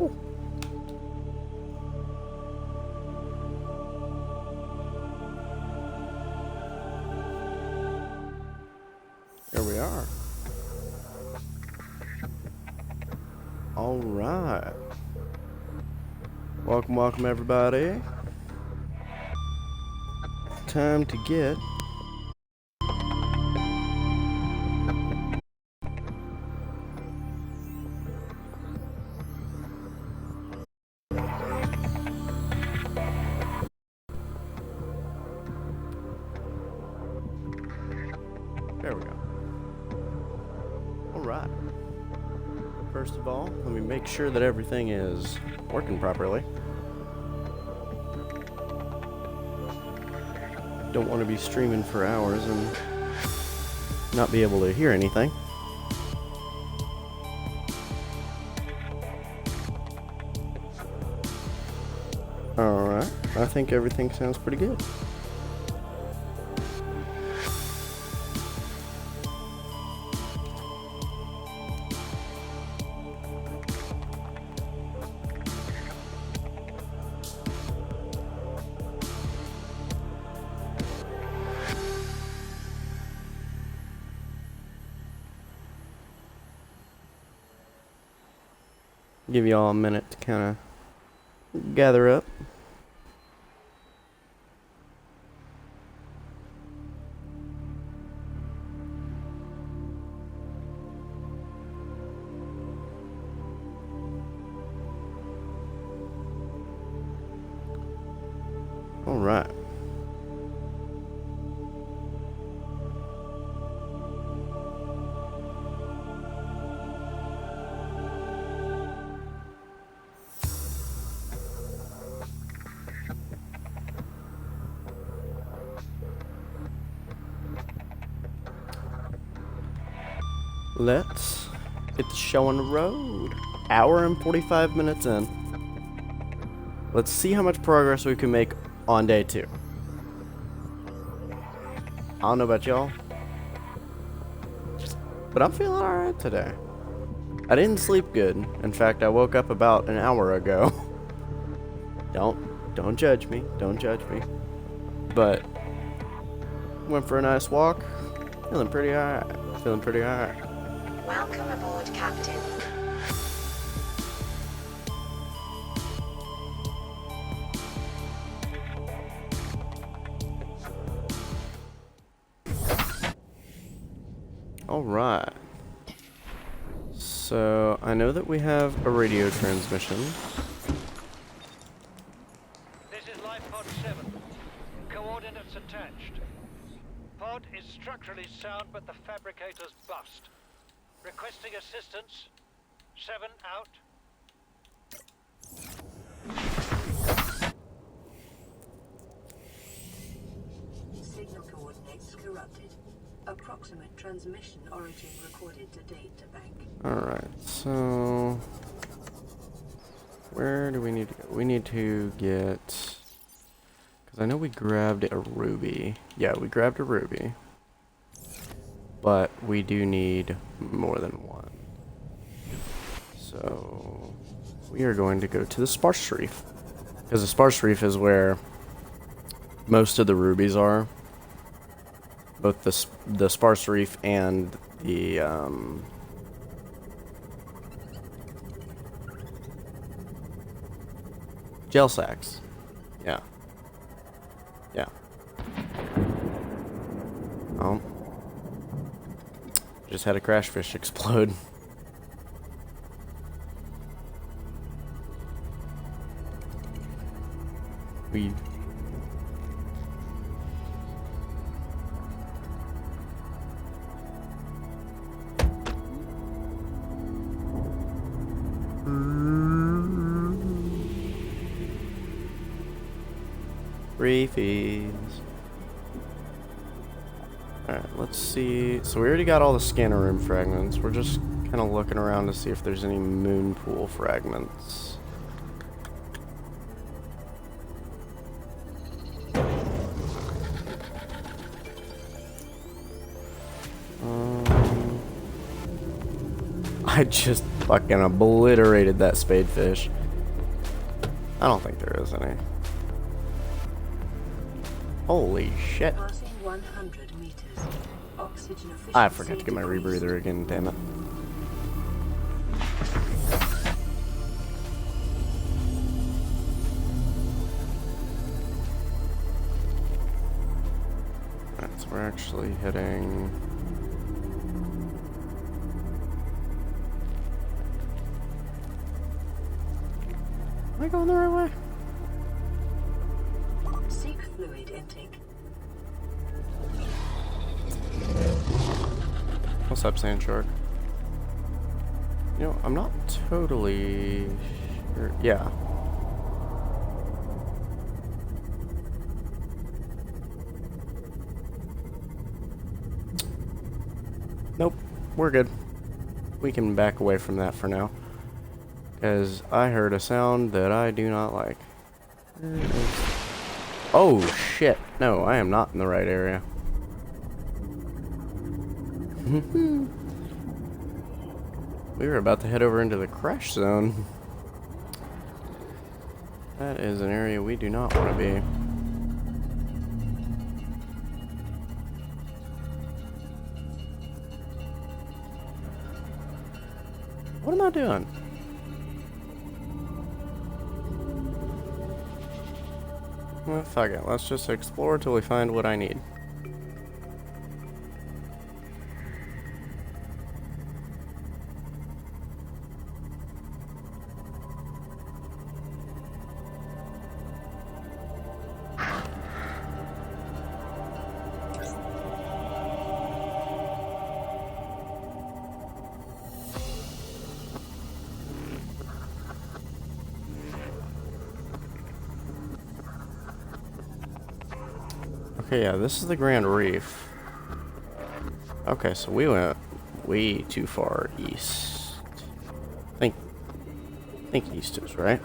Ooh. There we are. All right. Welcome, welcome, everybody. Time to get there we go. All right. First of all, let me make sure that everything is working properly. Don't want to be streaming for hours and not be able to hear anything. Alright, I think everything sounds pretty good. Give you all a minute to kind of gather up. All right. Let's get the show on the road. Hour and 45 minutes in. Let's see how much progress we can make on day 2. I don't know about y'all, but I'm feeling alright today. I didn't sleep good. In fact, I woke up about an hour ago. Don't judge me. Don't judge me. But went for a nice walk. Feeling pretty alright. Feeling pretty alright. Welcome aboard, Captain. Alright. So, I know that we have a radio transmission. This is Life Pod 7. Coordinates attached. Pod is structurally sound, but the fabricator's bust. Requesting assistance. 7 out. Signal coordinates corrupted. Approximate transmission origin recorded to data bank. Alright, so where do we need to go? We need to get, because I know we grabbed a ruby. Yeah, we grabbed a ruby. But we do need more than one. So we are going to go to the Sparse Reef. Because the Sparse Reef is where most of the rubies are. Both the Sparse Reef and the gel sacks. Yeah. Yeah. Oh. Just had a crash fish explode. We Reefies. Alright, let's see. So we already got all the scanner room fragments. We're just kind of looking around to see if there's any moon pool fragments. I just Fucking obliterated that spadefish. I don't think there is any. Holy shit. Passing 100 meters. Oxygen I efficiency forgot to get my decreased. rebreather again, damn it. Alright, so we're actually hitting... Am I going the right way? Seek fluid intake. What's up, Sand Shark? You know, I'm not totally sure. Yeah. Nope, we're good. We can back away from that for now. Because I heard a sound that I do not like. Oh, shit. No, I am not in the right area. We were about to head over into the crash zone. That is an area we do not want to be. What am I doing? Well, fuck it. Let's just explore till we find what I need. Okay, yeah, this is the Grand Reef. Okay, so we went way too far east. I think east is right.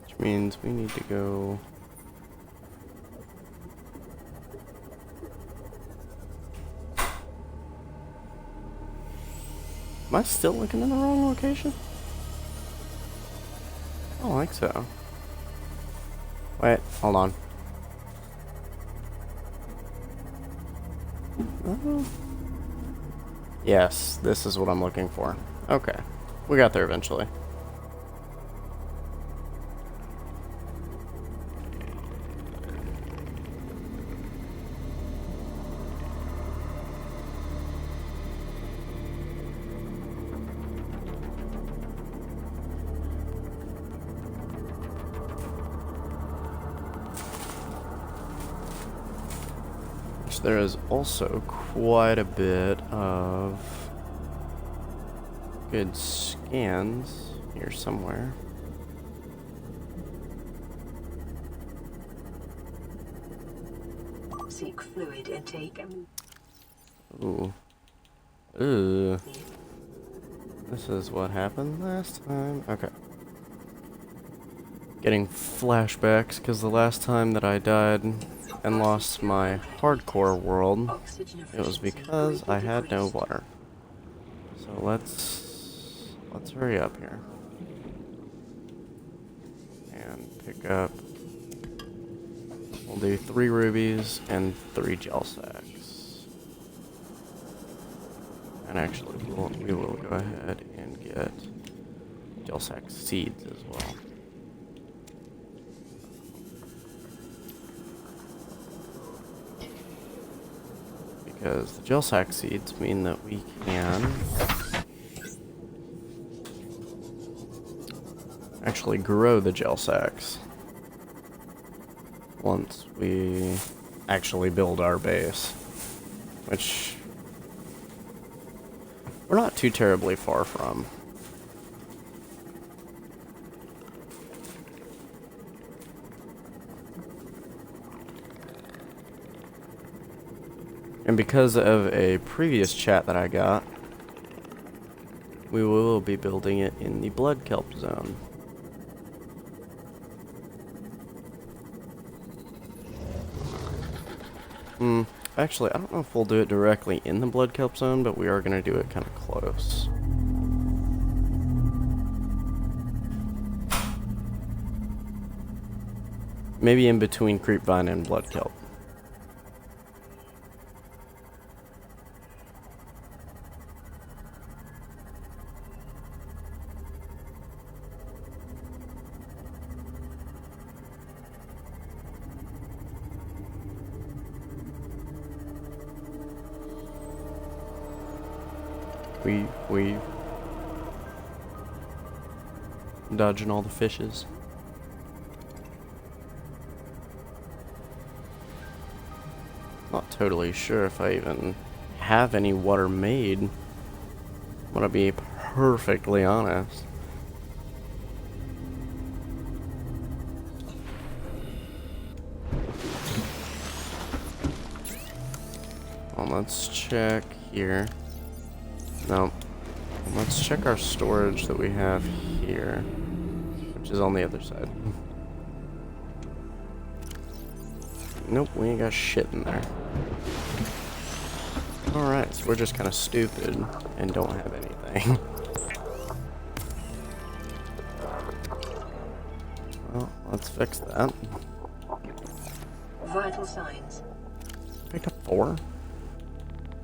Which means we need to go... Am I still looking in the wrong location? I don't think so. Wait, hold on. Yes, this is what I'm looking for. Okay, we got there eventually. There is also quite a bit of good scans here somewhere. Seek fluid intake. Ooh. Ooh. This is what happened last time. Okay. Getting flashbacks because the last time that I died and lost my hardcore world, it was because I had no water. So let's hurry up here and pick up. We'll do 3 rubies and 3 gel sacks. And actually, we will go ahead and get gel sack seeds as well. Because the gel sack seeds mean that we can actually grow the gel sacks once we actually build our base, which we're not too terribly far from. And because of a previous chat that I got, we will be building it in the blood kelp zone. Actually, I don't know if we'll do it directly in the blood kelp zone, but we are going to do it kind of close. Maybe in between creepvine and blood kelp. We dodging all the fishes. Not totally sure if I even have any water made. I'm gonna be perfectly honest. Well, let's check here. No. Let's check our storage that we have here, which is on the other side. Nope, we ain't got shit in there. Alright, so we're just kind of stupid and don't have anything. Well, let's fix that. Vital signs. Picked up 4?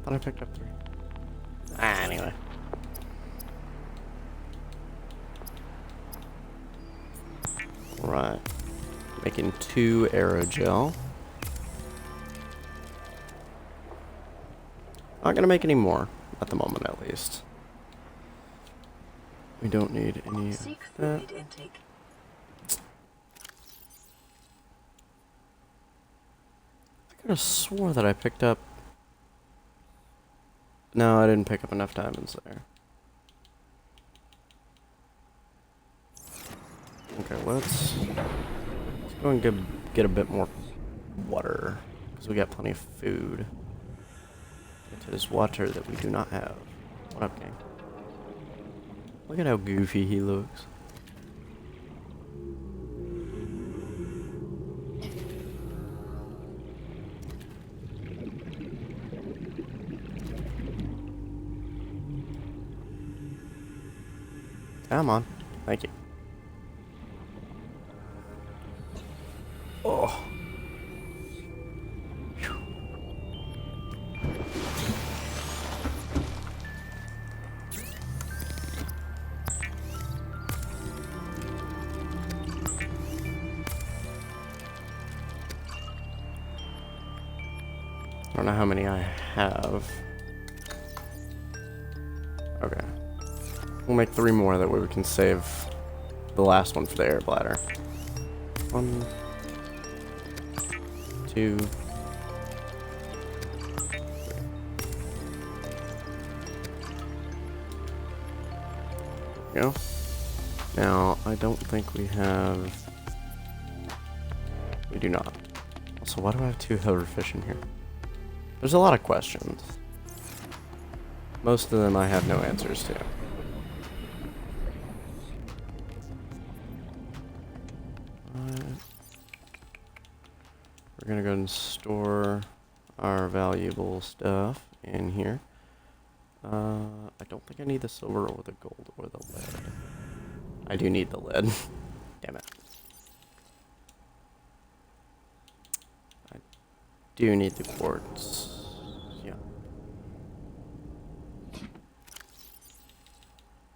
Thought I picked up 3. Anyway. Right. Making 2 aerogel. Not gonna make any more, at the moment at least. We don't need any Seek of that. fluid intake. I could have swore that I picked up... No, I didn't pick up enough diamonds there. Okay, let's go and get a bit more water, because we got plenty of food. It is water that we do not have. What up, gang? Look at how goofy he looks. Come on. Thank you. Oh. I don't know how many I have. Okay. We'll make 3 more, that way we can save the last one for the air bladder. 1, 2, 3. There we go. Now, I don't think we have... We do not. Also, why do I have 2 hoverfish in here? There's a lot of questions. Most of them I have no answers to. We're gonna go ahead and store our valuable stuff in here. I don't think I need the silver or the gold or the lead. I do need the lead. Damn it. I do need the quartz. Yeah.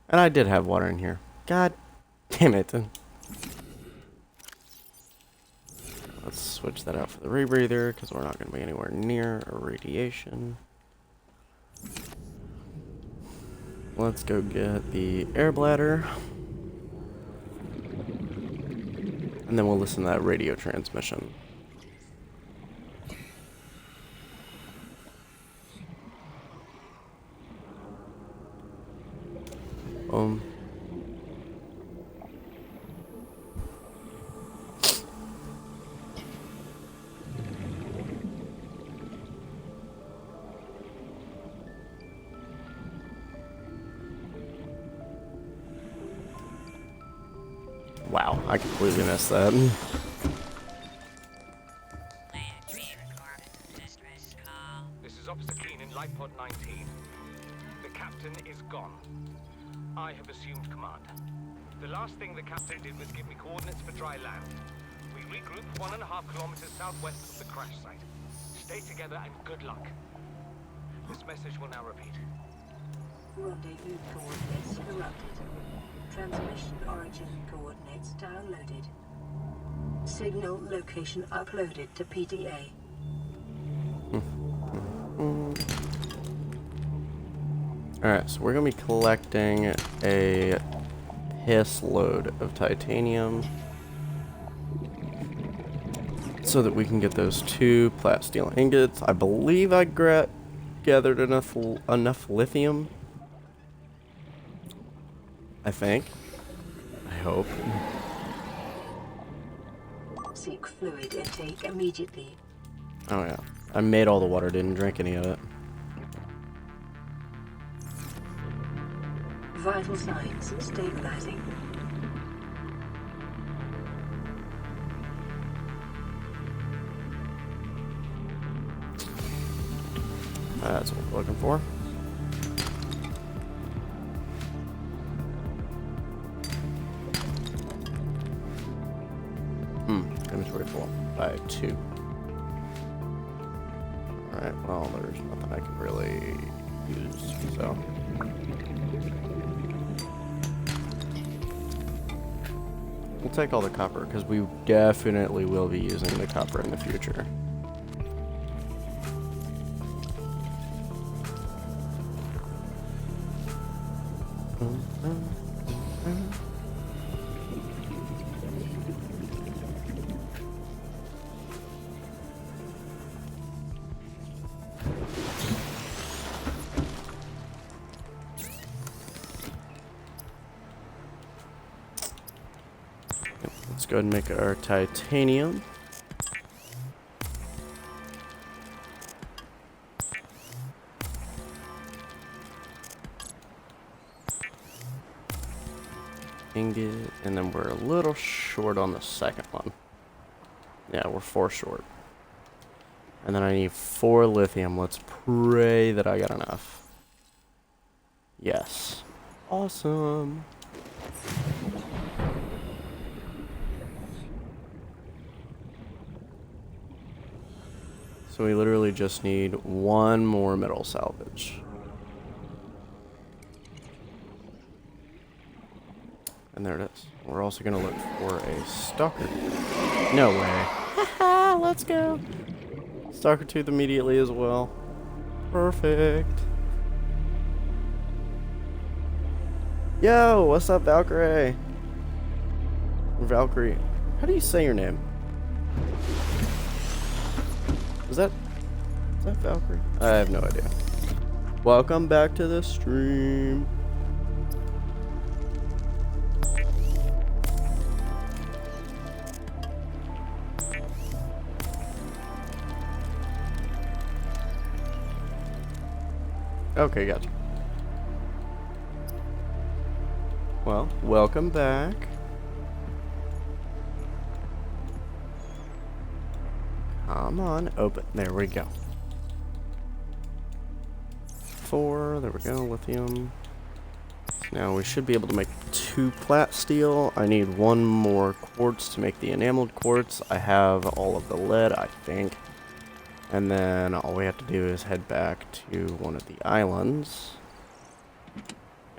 And I did have water in here. God damn it. Let's switch that out for the rebreather, because we're not going to be anywhere near irradiation. Let's go get the air bladder. And then we'll listen to that radio transmission. I completely missed that. This is Officer Keane in Light Pod 19. The captain is gone. I have assumed command. The last thing the captain did was give me coordinates for dry land. We regroup 1.5 kilometers southwest of the crash site. Stay together and good luck. This message will now repeat. Rendezvous coordinates corrupted. Transmission origin coordinates downloaded. Signal location uploaded to PDA. Alright, so we're going to be collecting a piss load of titanium so that we can get those 2 plat steel ingots. I believe I gathered enough lithium. I think. I hope. Seek fluid intake immediately. Oh yeah. I made all the water, didn't drink any of it. Vital signs stabilizing. That's what we're looking for. Inventory full by 2. Alright, well, there's nothing I can really use, so. We'll take all the copper, because we definitely will be using the copper in the future. Let's go ahead and make our titanium. Ingot, and then we're a little short on the second one. Yeah, we're 4 short. And then I need 4 lithium. Let's pray that I got enough. Yes. Awesome. So we literally just need 1 more metal salvage. And there it is. We're also going to look for a stalker. No way. Haha, let's go. Stalker tooth immediately as well. Perfect. Yo, what's up, Valkyrie? Valkyrie. How do you say your name? Is that Valkyrie? I have no idea. Welcome back to the stream. Okay, gotcha. Well, welcome back. Come on, open. There we go. 4, there we go, lithium. Now we should be able to make 2 plat steel. I need 1 more quartz to make the enameled quartz. I have all of the lead, I think. And then all we have to do is head back to one of the islands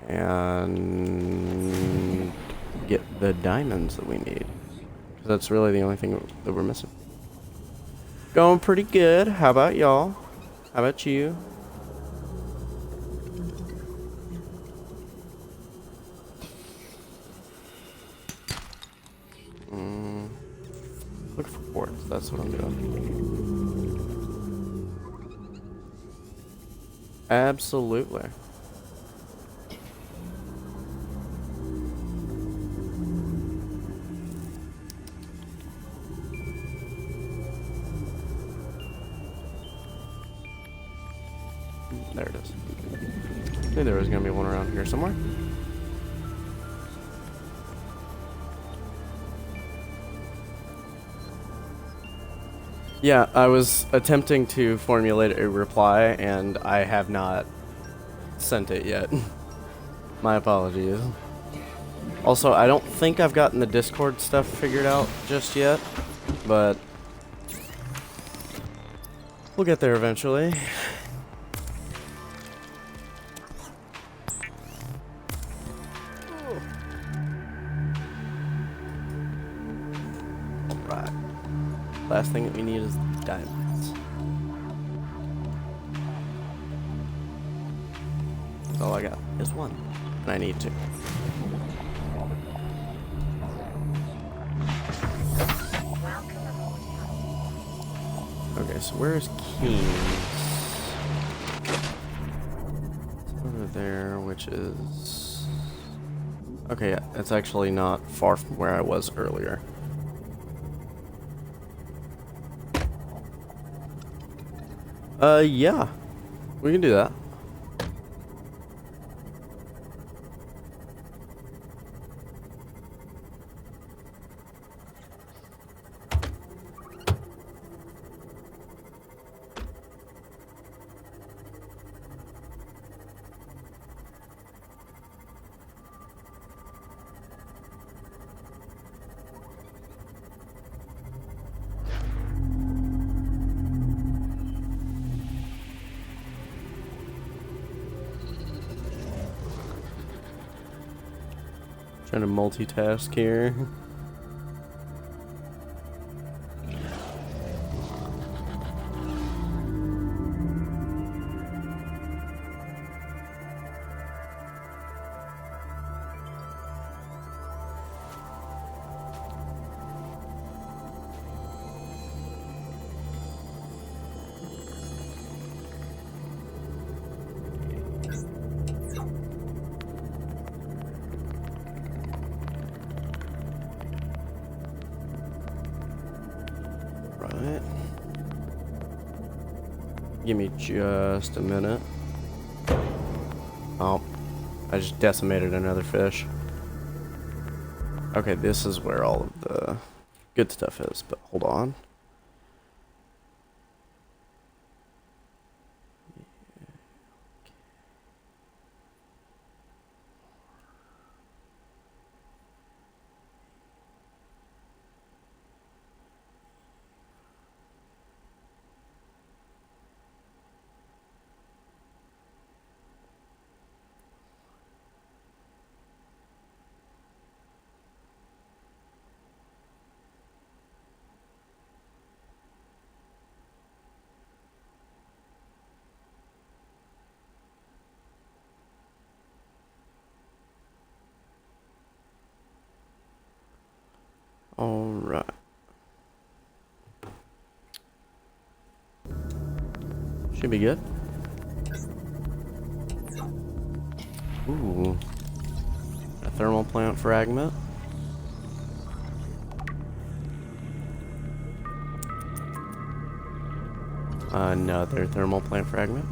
and get the diamonds that we need. 'Cause that's really the only thing that we're missing. Going pretty good. How about y'all? How about you? Look for quartz. That's what I'm doing. Absolutely. There it is. I knew there was going to be one around here somewhere. Yeah, I was attempting to formulate a reply, and I have not sent it yet. My apologies. Also, I don't think I've gotten the Discord stuff figured out just yet, but we'll get there eventually. Alright. Last thing that we need is diamonds. All I got is one, and I need two. Okay, so where's Keen's? It's over there, which is... Okay, yeah, it's actually not far from where I was earlier. Yeah. We can do that. Trying to multitask here. Right. Give me just a minute. Oh, I just decimated another fish. Okay, this is where all of the good stuff is, but hold on. All right. Should be good. Ooh. A thermal plant fragment. Another thermal plant fragment.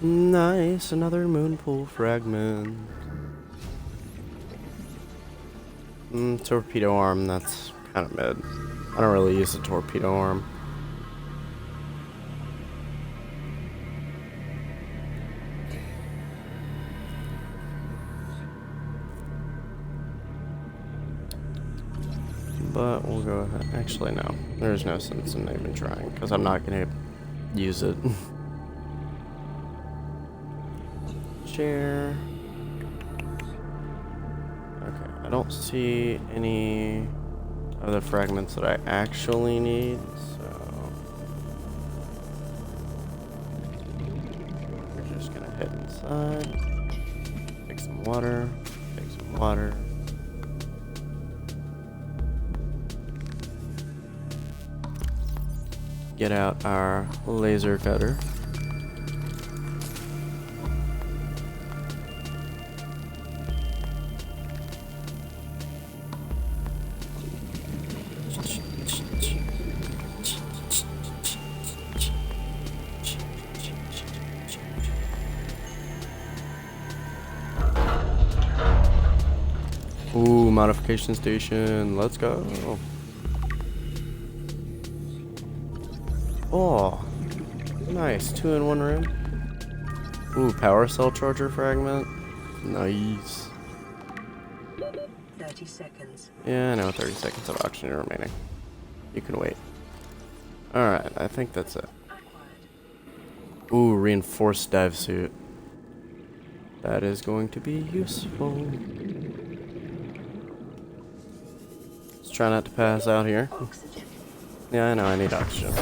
Nice, another moon pool fragment. Torpedo arm, that's kind of mid. I don't really use the torpedo arm. But we'll go ahead. Actually, no. There's no sense in even trying, because I'm not going to use it. Share. Okay, I don't see any other fragments that I actually need, so we're just gonna head inside, take some water, get out our laser cutter. Ooh, modification station. Let's go. Oh, nice. 2-in-1 room. Ooh, power cell charger fragment. Nice. 30 seconds. Yeah, I know. 30 seconds of oxygen remaining. You can wait. Alright, I think that's it. Acquired. Ooh, reinforced dive suit. That is going to be useful. Let's try not to pass out here. Oxygen. Yeah, I know, I need oxygen.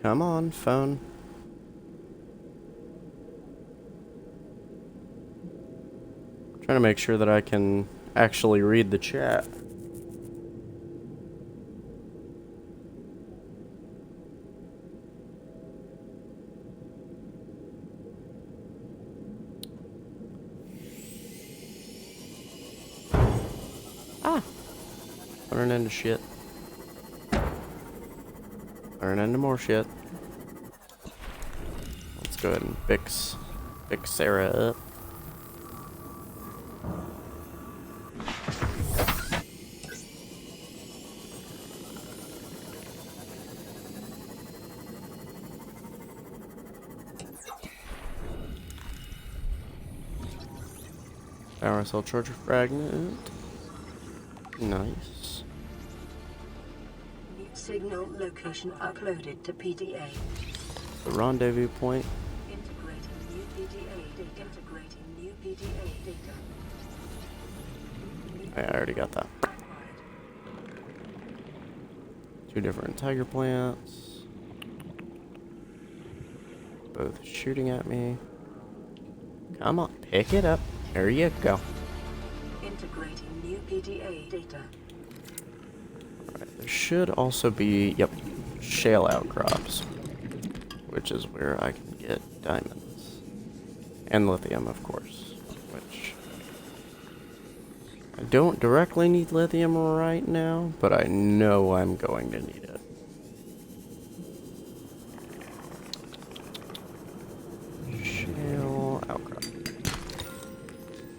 Come on, phone. Trying to make sure that I can actually read the chat. Running into shit. Running into more shit. Let's go ahead and fix Sarah up. Power cell charger fragment. Nice. New signal location uploaded to PDA. The rendezvous point. Integrating new PDA data. Integrating new PDA data. I already got that. Acquired. 2 different tiger plants. Both shooting at me. Come on, pick it up. There you go. Integrating new PDA data. Alright, there should also be, yep, shale outcrops, which is where I can get diamonds. And lithium, of course, which I don't directly need lithium right now, but I know I'm going to need it. Shale outcrop.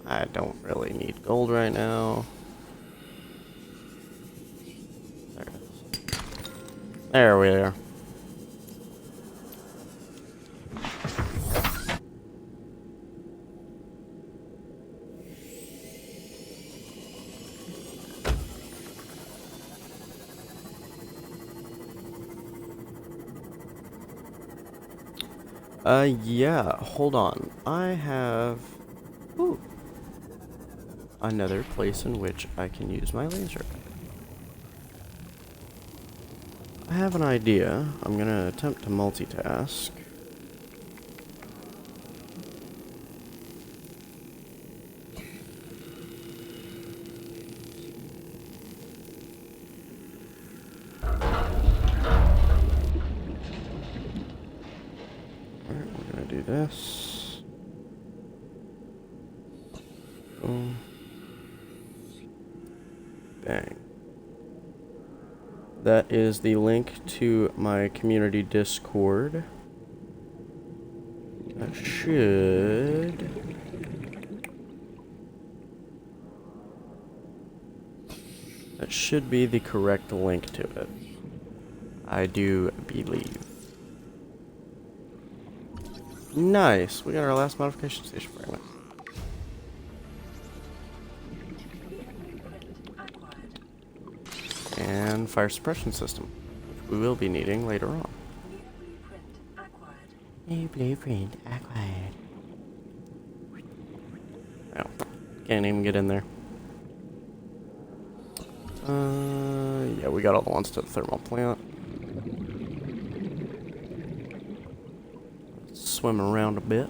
I don't really need gold right now. There it is. There we are. Yeah, hold on. I have... Ooh. Another place in which I can use my laser. I have an idea. I'm gonna attempt to multitask. Alright, we're gonna do this. Boom. Bang. That is the link to my community Discord. That should be the correct link to it. I do believe. Nice. We got our last modification station fragment. And fire suppression system, which we will be needing later on. New blueprint acquired. Oh, can't even get in there. Yeah, we got all the ones to the thermal plant. Let's swim around a bit.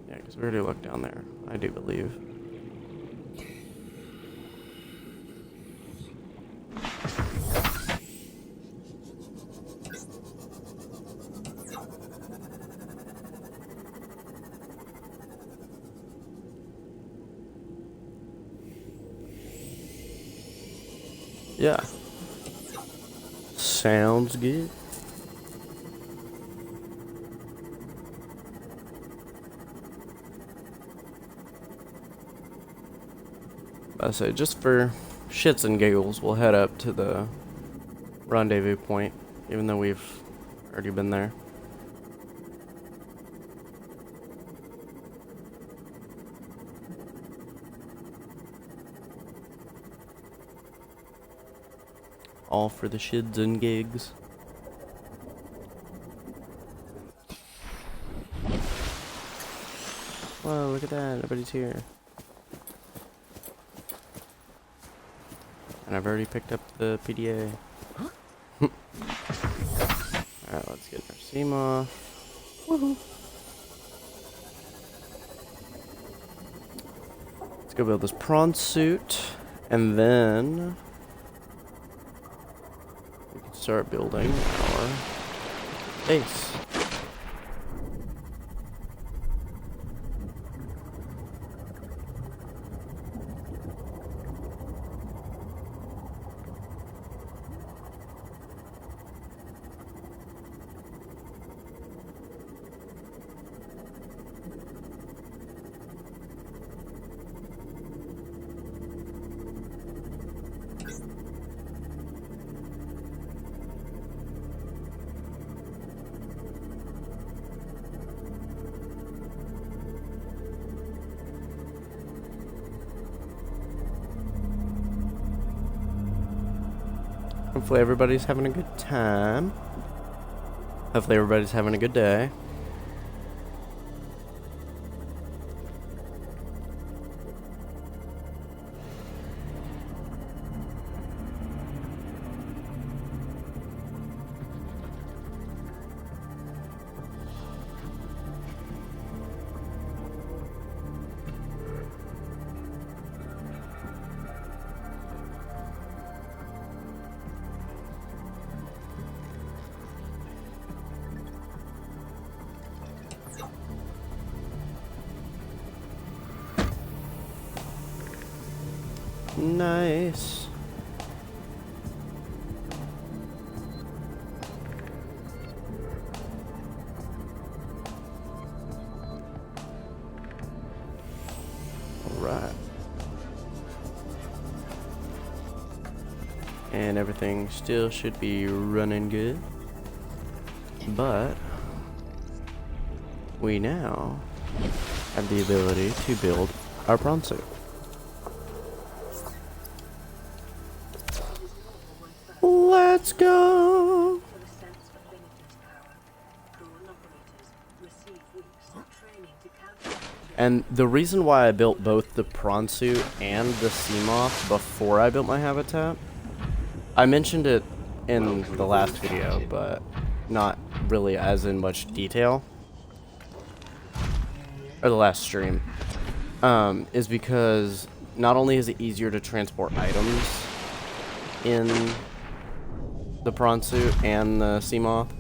Yeah, because we already looked down there, I do believe. Yeah. Sounds good. I say, just for shits and giggles, we'll head up to the rendezvous point, even though we've already been there. All for the shids and gigs. Whoa, look at that, everybody's here. And I've already picked up the PDA. Alright, let's get our seam off. Woohoo! Let's go build this prawn suit, and then we can start building our base. Hopefully everybody's having a good time. Hopefully everybody's having a good day. Nice. Alright. And everything still should be running good. But we now have the ability to build our prawn suit. Let's go! And the reason why I built both the prawn suit and the sea moth before I built my habitat, I mentioned it in the last video, but not really as in much detail, or the last stream, is because not only is it easier to transport items in the prawn suit and the sea moth,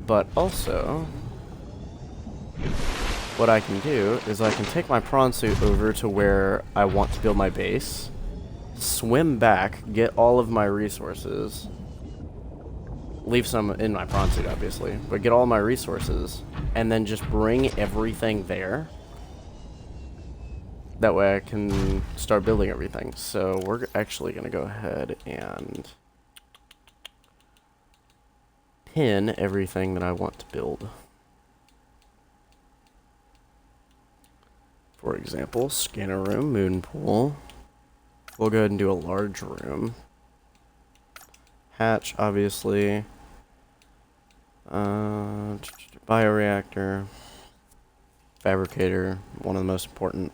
but also what I can do is I can take my prawn suit over to where I want to build my base, swim back, get all of my resources, leave some in my prawn suit obviously, but get all my resources, and then just bring everything there. That way I can start building everything. So we're actually going to go ahead and pin everything that I want to build. For example, scanner room, moon pool. We'll go ahead and do a large room. Hatch, obviously. Bioreactor. Fabricator, one of the most important.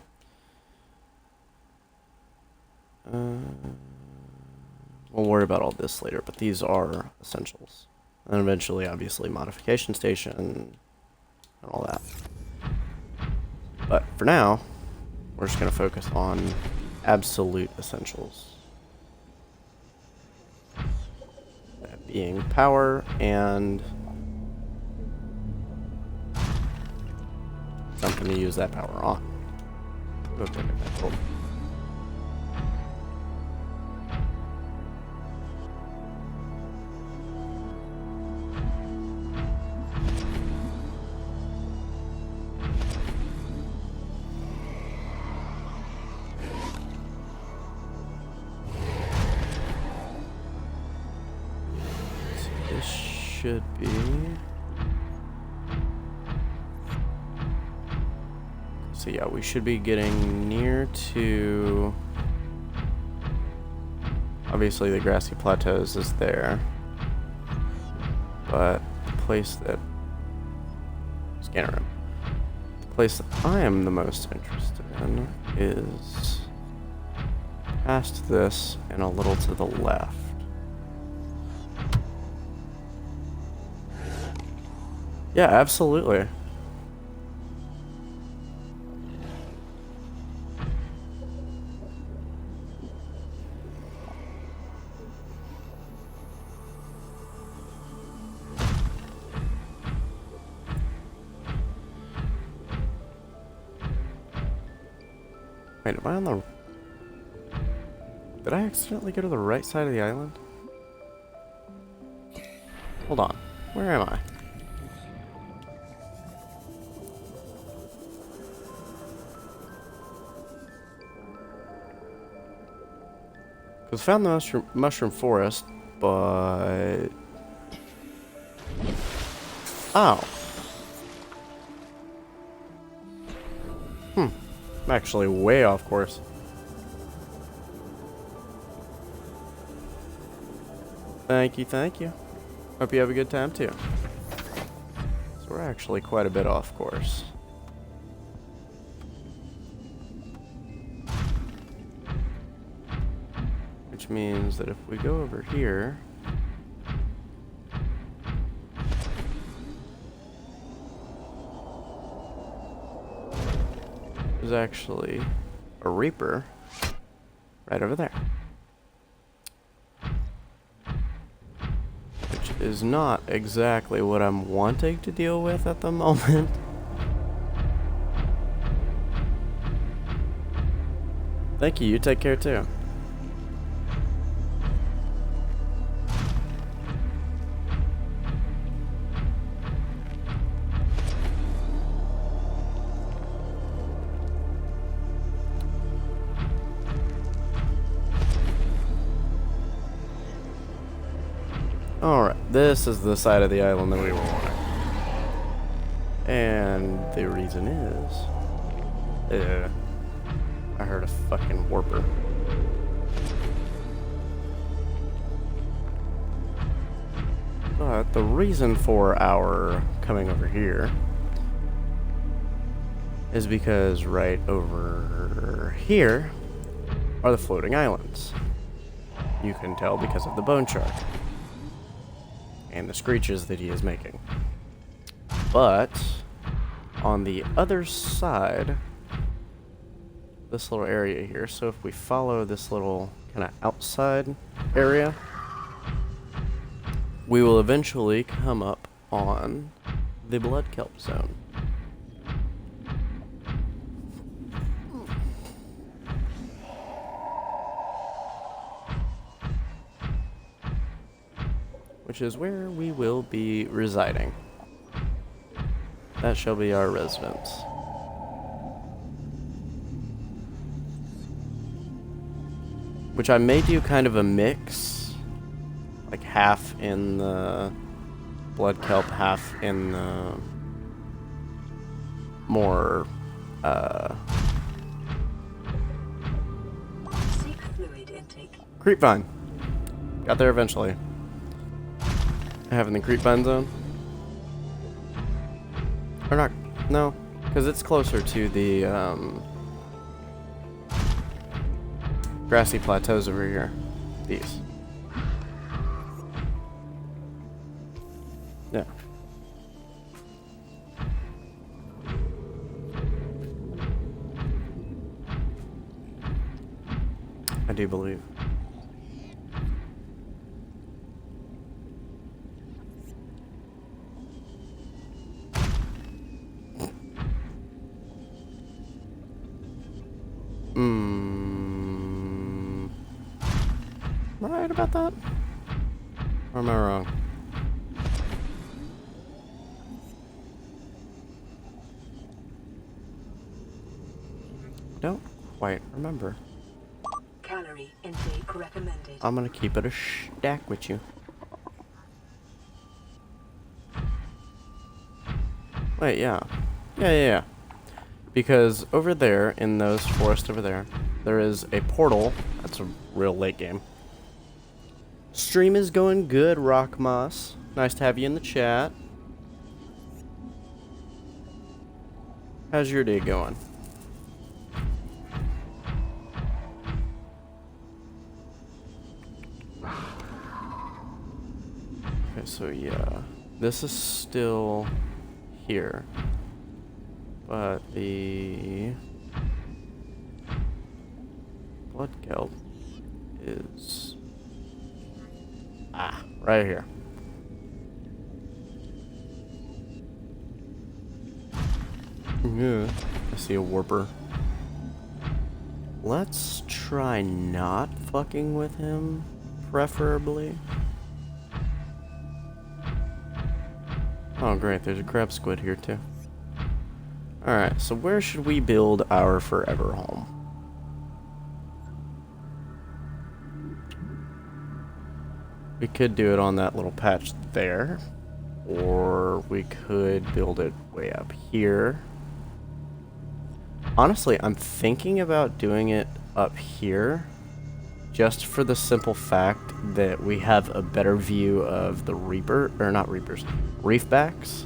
We'll worry about all this later, but these are essentials. And eventually, obviously, modification station and all that. But for now, we're just going to focus on absolute essentials. That being power and something to use that power on. Okay, cool. This should be... So yeah, we should be getting near to... Obviously the grassy plateaus is there. But the place that... Scanner room. The place that I am the most interested in is... past this and a little to the left. Yeah, absolutely. Wait, am I on the... Did I accidentally go to the right side of the island? Hold on. Where am I? Because found the mushroom forest, but... Oh. I'm actually way off course. Thank you, thank you. Hope you have a good time too. So we're actually quite a bit off course. Which means that if we go over here... There's actually a Reaper right over there. Which is not exactly what I'm wanting to deal with at the moment. Thank you, you take care too. Alright, this is the side of the island that we were wanting. And the reason is... I heard a fucking warper. But the reason for our coming over here is because right over here are the floating islands. You can tell because of the bone shark and the screeches that he is making. But on the other side, this little area here, so if we follow this little kind of outside area, we will eventually come up on the blood kelp zone. Which is where we will be residing. That shall be our residence. Which I may do kind of a mix. Like half in the blood kelp, half in the more, Seek fluid intake. creepvine. Got there eventually. Having the creepvine zone? Or not, no, because it's closer to the, grassy plateaus over here. These. Yeah. I do believe. Am I right about that? Or am I wrong? Don't quite remember. Calorie intake recommended. I'm gonna keep it a stack with you. Wait, yeah. Yeah. Because over there, in those forests over there, there is a portal. That's a real late game. Stream is going good, Rock Moss. Nice to have you in the chat. How's your day going? Okay, so yeah. This is still here. But the blood kelp is right here. Yeah, I see a warper. Let's try not fucking with him, preferably. Oh great, there's a crab squid here too. Alright, so where should we build our forever home? We could do it on that little patch there. Or we could build it way up here. Honestly, I'm thinking about doing it up here. Just for the simple fact that we have a better view of the reaper, or not reapers, reefbacks.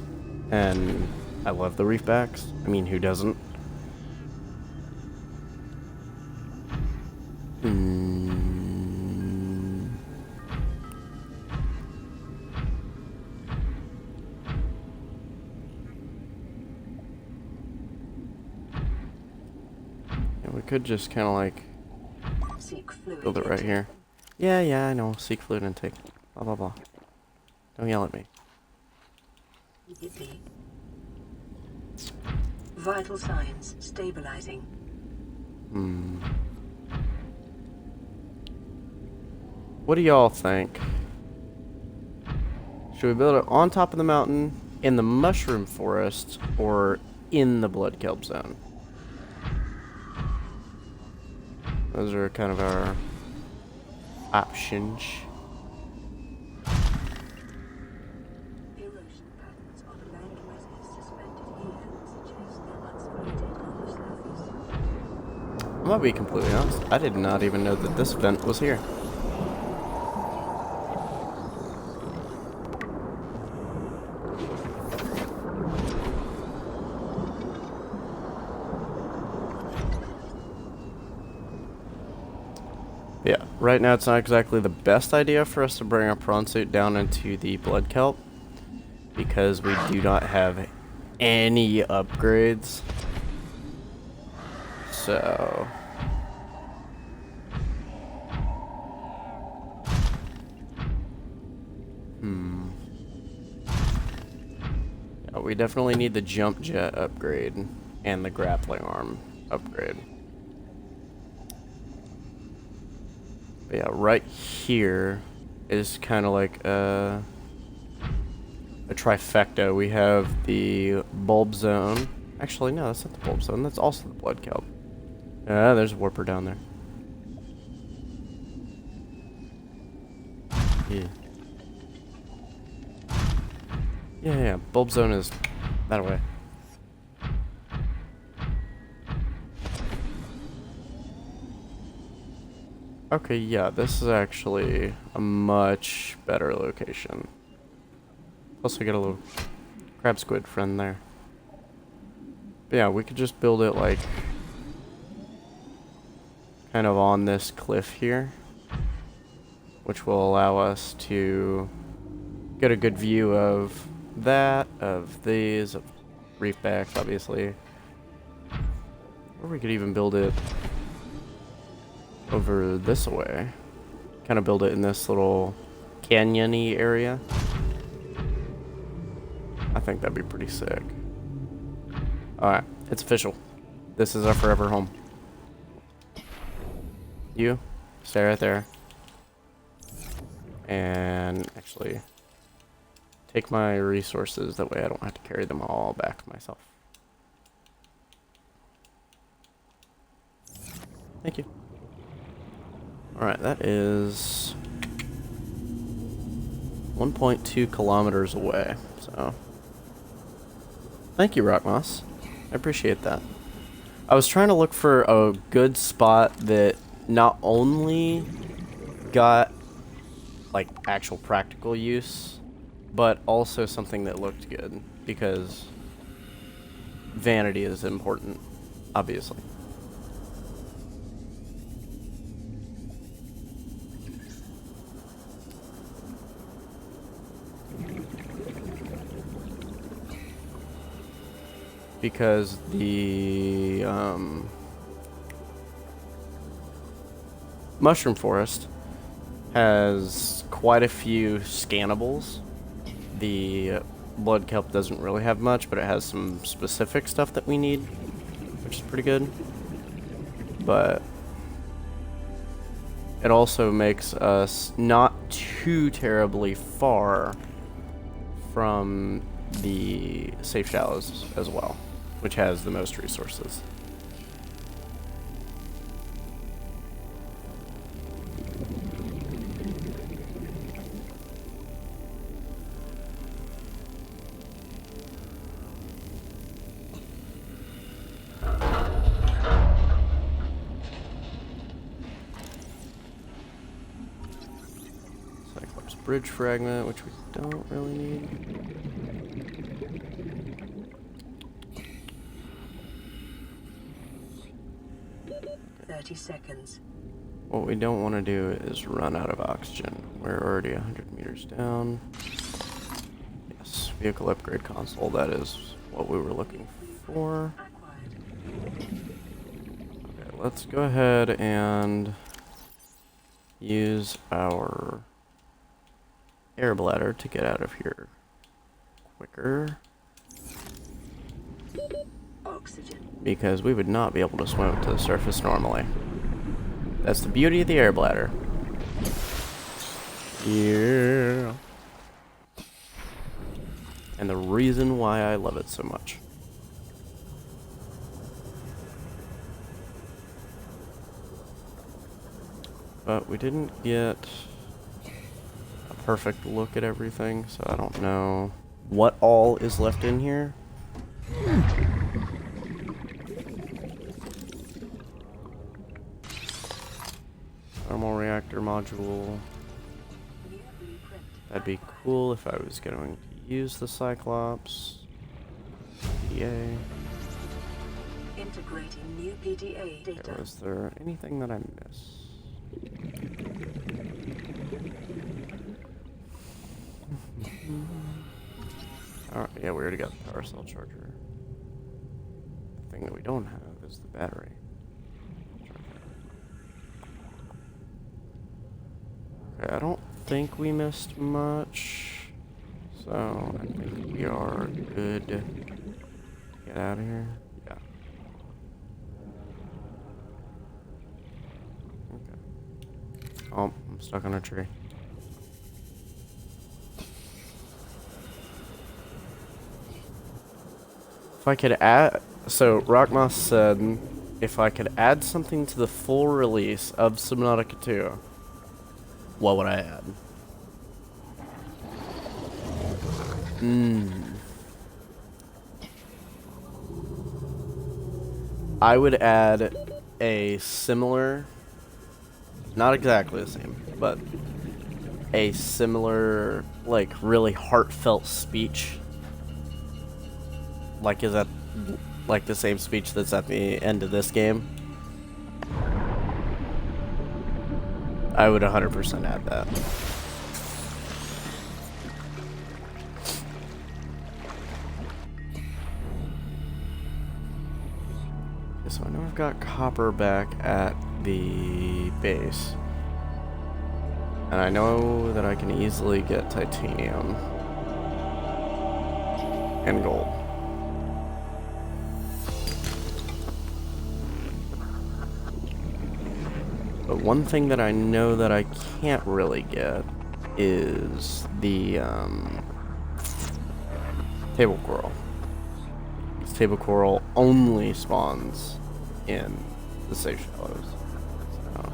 And I love the reefbacks. I mean, who doesn't? Yeah, we could just kind of like build it right here. Yeah, I know. Seek fluid intake. Blah, blah, blah. Don't yell at me. Vital signs stabilizing. What do y'all think? Should we build it on top of the mountain, in the mushroom forest, or in the blood kelp zone? Those are kind of our options. Erosion patterns on land masses suspended here suggest they're unsupported on the surface. I'm gonna be completely honest. I did not even know that this vent was here. Yeah, right now it's not exactly the best idea for us to bring our prawn suit down into the blood kelp because we do not have any upgrades. So yeah, we definitely need the jump jet upgrade and the grappling arm upgrade. But yeah, right here is kind of like a trifecta. We have the bulb zone. Actually, no, that's not the bulb zone. That's also the blood kelp. There's a warper down there. Yeah. Bulb zone is that way. Okay, yeah, this is actually a much better location. Plus, I get a little crab squid friend there. But yeah, we could just build it like kind of on this cliff here, which will allow us to get a good view of that, of these, of reefbacks, obviously. Or we could even build it over this way. Kind of build it in this little canyon-y area. I think that'd be pretty sick. Alright, it's official. This is our forever home. You, stay right there. And actually, take my resources, that way I don't have to carry them all back myself. Thank you. Alright, that is 1.2 kilometers away, so Thank you, Rockmoss. I appreciate that. I was trying to look for a good spot that not only got like actual practical use, but also something that looked good, because vanity is important, obviously. Because the mushroom forest has quite a few scannables. The blood kelp doesn't really have much, but it has some specific stuff that we need, which is pretty good. But it also makes us not too terribly far from the safe shallows as well, which has the most resources. Cyclops bridge fragment, which we don't really need. 30 seconds. What we don't want to do is run out of oxygen. We're already 100 meters down. Yes, vehicle upgrade console, that is what we were looking for. Acquired. Okay, let's go ahead and use our air bladder to get out of here quicker, Oxygen. because we would not be able to swim to the surface normally. That's the beauty of the air bladder. Yeah. And the reason why I love it so much. But we didn't get a perfect look at everything, so I don't know what all is left in here. Thermal reactor module. New blueprint. That'd be cool if I was going to use the Cyclops. PDA. Integrating new PDA data. Was there anything that I missed? Alright, yeah, we already got the power cell charger. The thing that we don't have is the battery. Okay, I don't think we missed much, so I think we are good to get out of here. Yeah. Okay. Oh, I'm stuck on a tree. If I could add, so Rockmoss said, if I could add something to the full release of Subnautica 2, what would I add? I would add a similar, not exactly the same, but a similar, like, really heartfelt speech. Like, is that, like, the same speech that's at the end of this game? I would 100% add that. Okay, so I know I've got copper back at the base. And I know that I can easily get titanium and gold. But one thing that I know that I can't really get is the table coral. This table coral only spawns in the safe shallows. So.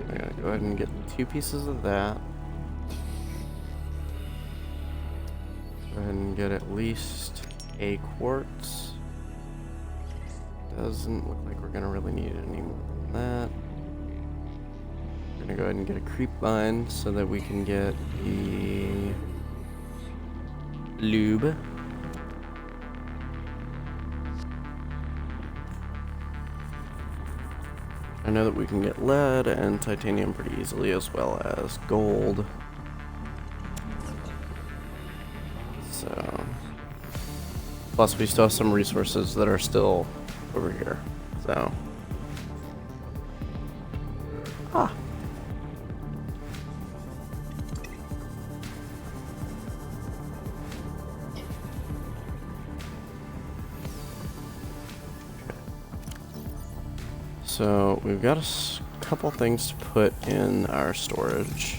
I'm gonna go ahead and get 2 pieces of that. ahead and get at least a quartz. Doesn't look like we're gonna really need any more than that. We're gonna go ahead and get a creep vine so that we can get the lube. I know that we can get lead and titanium pretty easily, as well as gold. So, plus we still have some resources that are still over here. So, so we've got a couple things to put in our storage.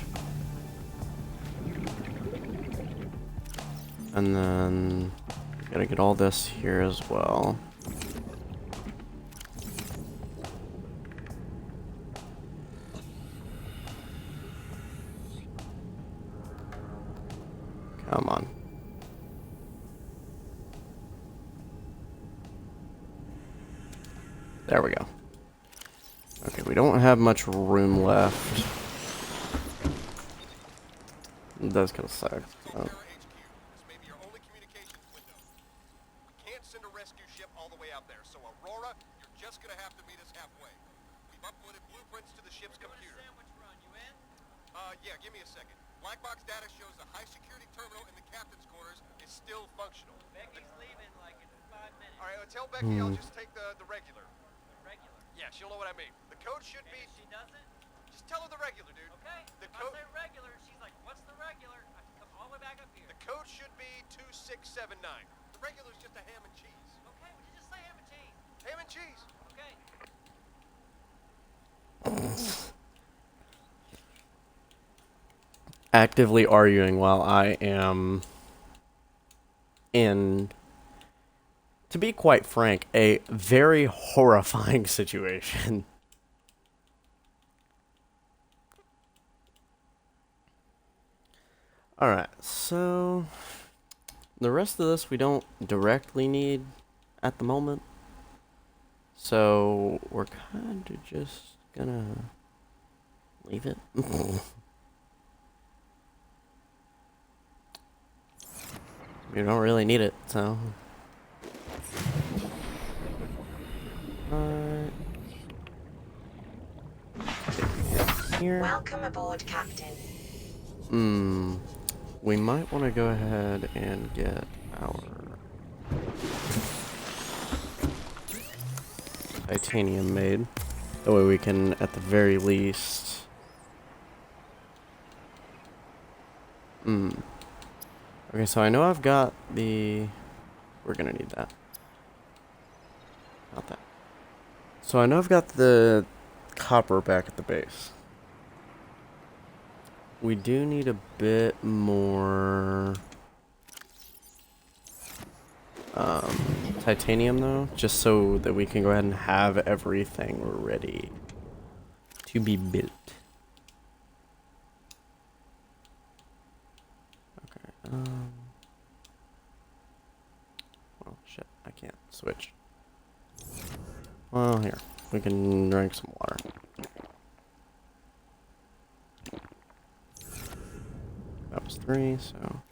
And then we gotta get all this here as well. Come on. There we go. Okay, we don't have much room left. It does kind of suck. Oh. Yeah, give me a second. Black box data shows the high security terminal in the captain's quarters is still functional. Becky's leaving like in 5 minutes. All right, tell Becky I'll just take the regular. The regular. Yeah, she'll know what I mean. The code should And be... if she doesn't, Just tell her the regular, dude. okay. The If I code... say regular, she's like, what's the regular? I have to come all the way back up here. The code should be 2679. The regular's just a ham and cheese. Okay, would you just say ham and cheese? Ham and cheese. Okay. Actively arguing while I am in, to be quite frank, a very horrifying situation. Alright, so the rest of this we don't directly need at the moment. So we're kind of just gonna leave it. We don't really need it, so. Here. Welcome aboard, Captain. We might want to go ahead and get our titanium made. That way we can, at the very least. Okay, so I know I've got the... We're gonna need that. Not that. So I know I've got the copper back at the base. We do need a bit more... titanium, though, just so that we can go ahead and have everything ready to be built. Well, shit, I can't switch. Well, here, we can drink some water. That was 3, so...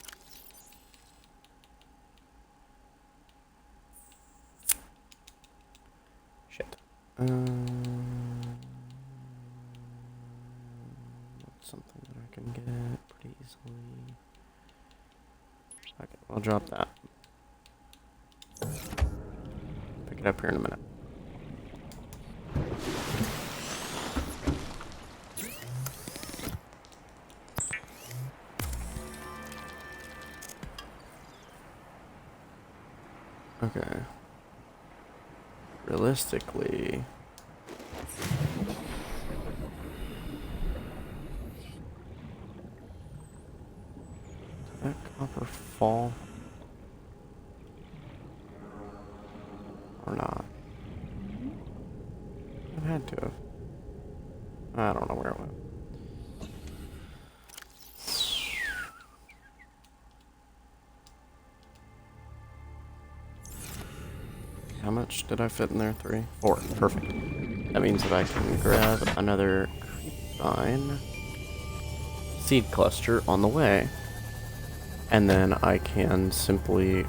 Shit. That's something that I can get pretty easily. Okay, I'll drop that. Pick it up here in a minute. Okay. Realistically... Did that copper fall? Or not? It had to have. I don't know where it went. much did I fit in there? 3? 4. Perfect. That means that I can grab another vine seed cluster on the way. And then I can simply...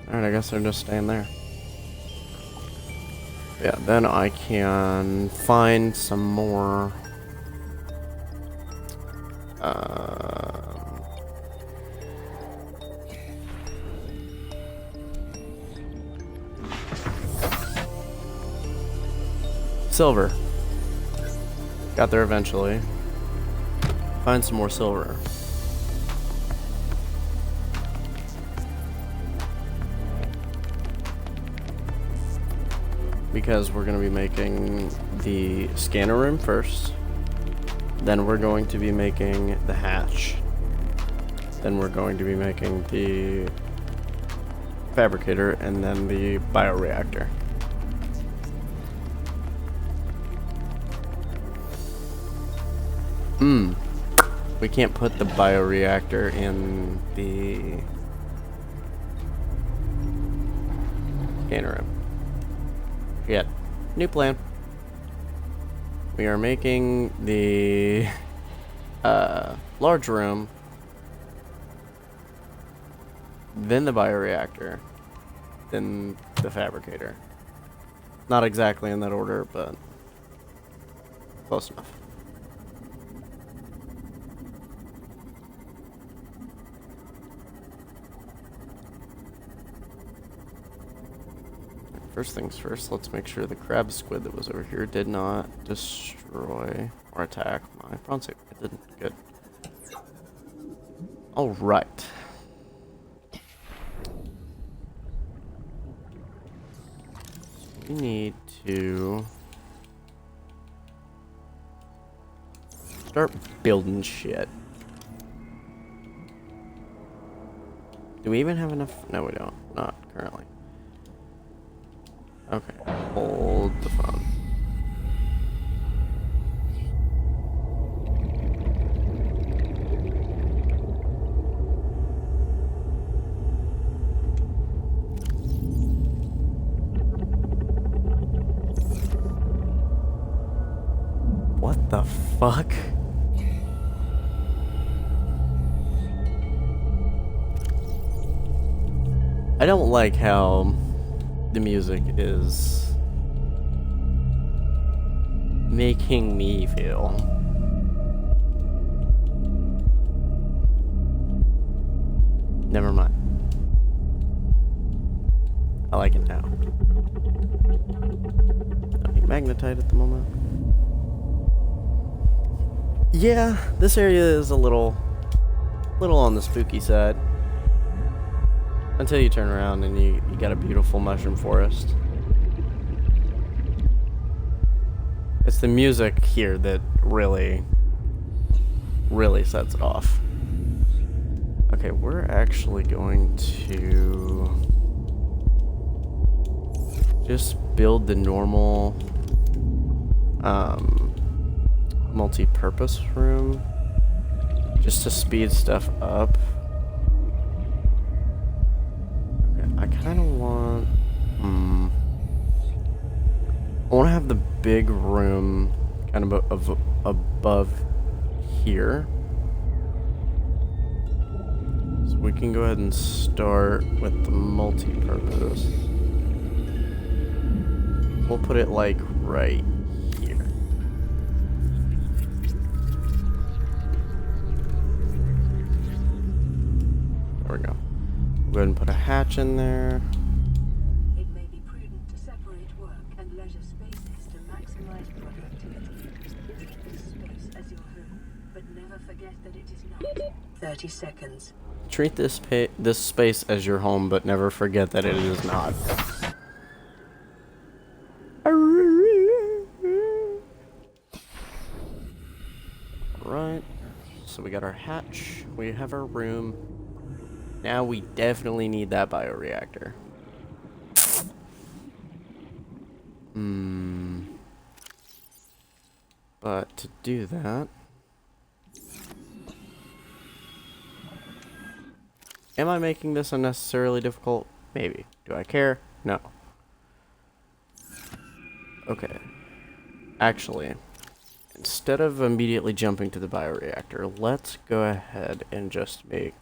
Alright, I guess they're just staying there. Yeah, then I can find some more... silver. Got there eventually. Find some more silver. Because we're going to be making the scanner room first. Then we're going to be making the hatch. Then we're going to be making the fabricator and then the bioreactor. We can't put the bioreactor in the scanner room yet. New plan. We are making the large room, then the bioreactor, then the fabricator. Not exactly in that order, but close enough. First things first, let's make sure the crab squid that was over here did not destroy or attack my prawn suit. It didn't. Good. Alright. We need to start building shit. Do we even have enough? No, we don't. Not currently. Okay, hold the phone. What the fuck? I don't like how the music is making me feel. Never mind. I like it now. I need magnetite at the moment. Yeah, this area is a little on the spooky side. Until you turn around and you got a beautiful mushroom forest. It's the music here that really sets it off. Okay, we're actually going to just build the normal multi-purpose room just to speed stuff up. I kind of want... I want to have the big room kind of above here. So we can go ahead and start with the multi-purpose. We'll put it like right here. There we go. Go ahead and put a hatch in there. It may be prudent to separate work and leisure spaces to maximize productivity. Treat this space as your home, but never forget that it is not. 30 seconds. Treat this space as your home, but never forget that it is not. Right. So we got our hatch. We have our room. Now we definitely need that bioreactor. But to do that... Am I making this unnecessarily difficult? Maybe. Do I care? No. Okay. Actually, instead of immediately jumping to the bioreactor, let's go ahead and just make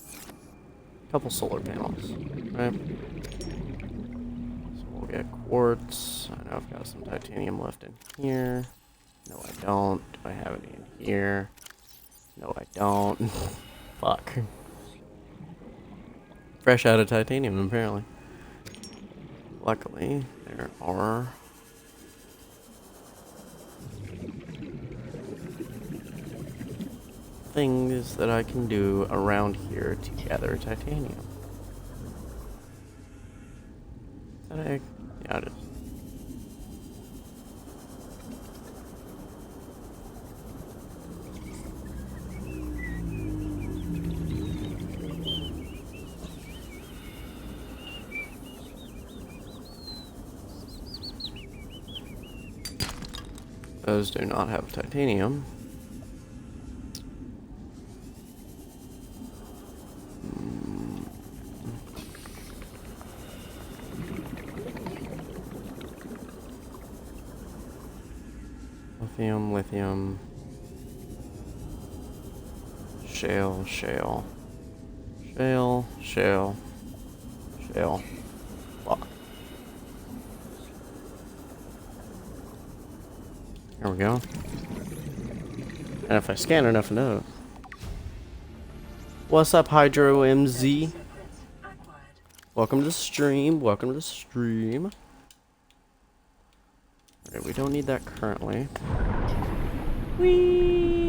a couple solar panels, right? So we'll get quartz. I know I've got some titanium left in here. No, I don't. Do I have any in here? No, I don't. Fuck. Fresh out of titanium, apparently. Luckily, there are things that I can do around here to gather titanium. Yeah, I did. Those do not have titanium. Lithium, lithium. Shale, shale. Shale, shale. Shale. Fuck. There we go. And if I scan enough of those. What's up, Hydro MZ? Welcome to the stream. Welcome to the stream. Okay, we don't need that currently. Whee!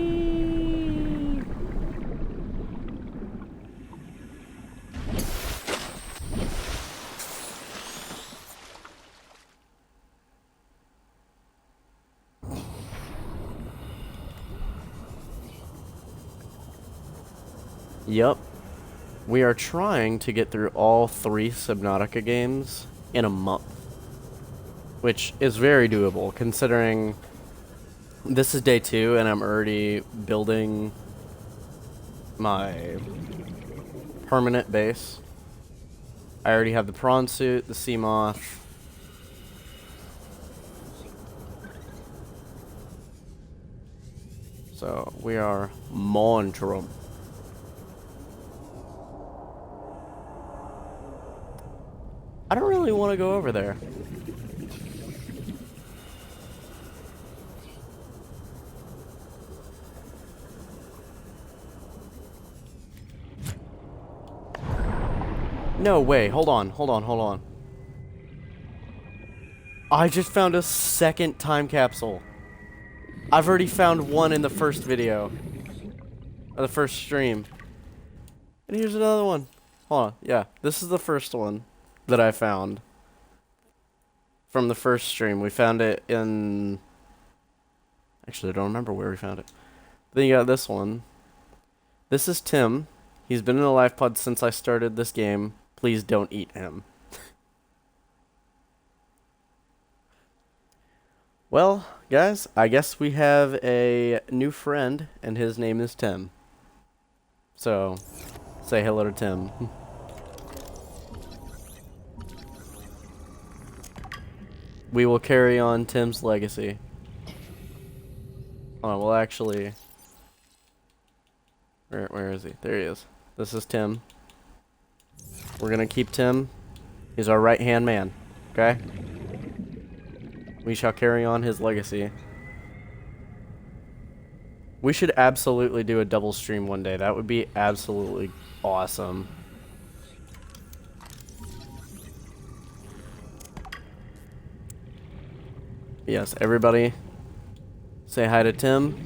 Yup. We are trying to get through all 3 Subnautica games in a month. Which is very doable, considering this is day 2 and I'm already building my permanent base. I already have the prawn suit, the sea moth. So we are monstrum. I don't really want to go over there. No way. Hold on. Hold on. Hold on. I just found a second time capsule. I've already found one in the first video. Or the first stream. And here's another one. Hold on. Yeah. This is the first one that I found. From the first stream. We found it in... Actually, I don't remember where we found it. Then you got this one. This is Tim. He's been in a life pod since I started this game. Please don't eat him. Well, guys, I guess we have a new friend, and his name is Tim. So, say hello to Tim. We will carry on Tim's legacy. Hold on, we'll actually... Where is he? There he is. This is Tim. We're gonna keep Tim. He's our right-hand man. Okay? We shall carry on his legacy. We should absolutely do a double stream one day. That would be absolutely awesome. Yes, everybody say hi to Tim.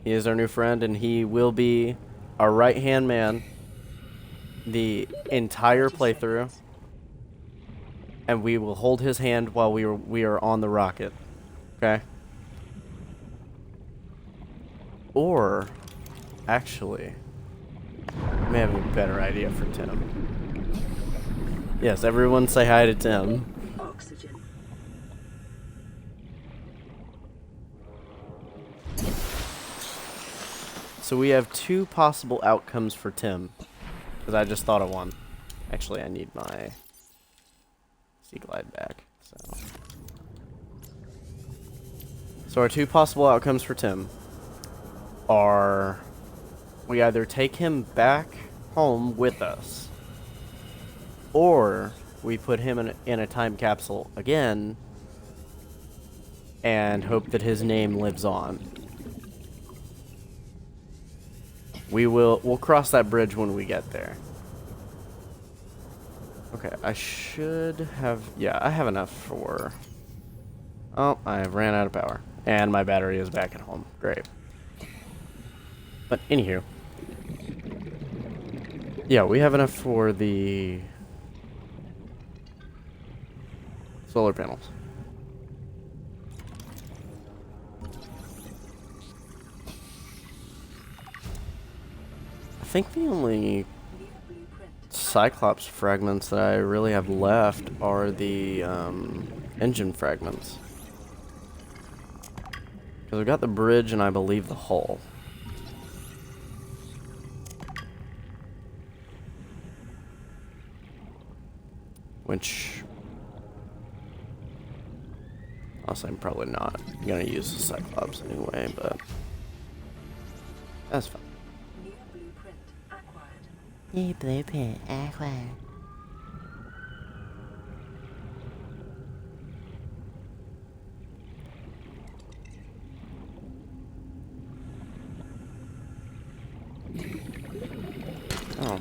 He is our new friend, and he will be our right-hand man the entire playthrough. And we will hold his hand while we are on the rocket. Okay? Or, actually, I may have a better idea for Tim. Yes, everyone say hi to Tim. Oxygen. So we have two possible outcomes for Tim. Because I just thought of one. Actually, I need my Sea Glide back. So our two possible outcomes for Tim are we either take him back home with us, or we put him in a time capsule again and hope that his name lives on. We'll cross that bridge when we get there. Okay, I should have... Yeah, I have enough for... Oh, I ran out of power. And my battery is back at home. Great. But anywho. Yeah, we have enough for the solar panels. I think the only Cyclops fragments that I really have left are the engine fragments. Because we got the bridge and I believe the hull. Which, honestly, I'm probably not going to use the Cyclops anyway, but that's fine. New blueprint acquired. Oh,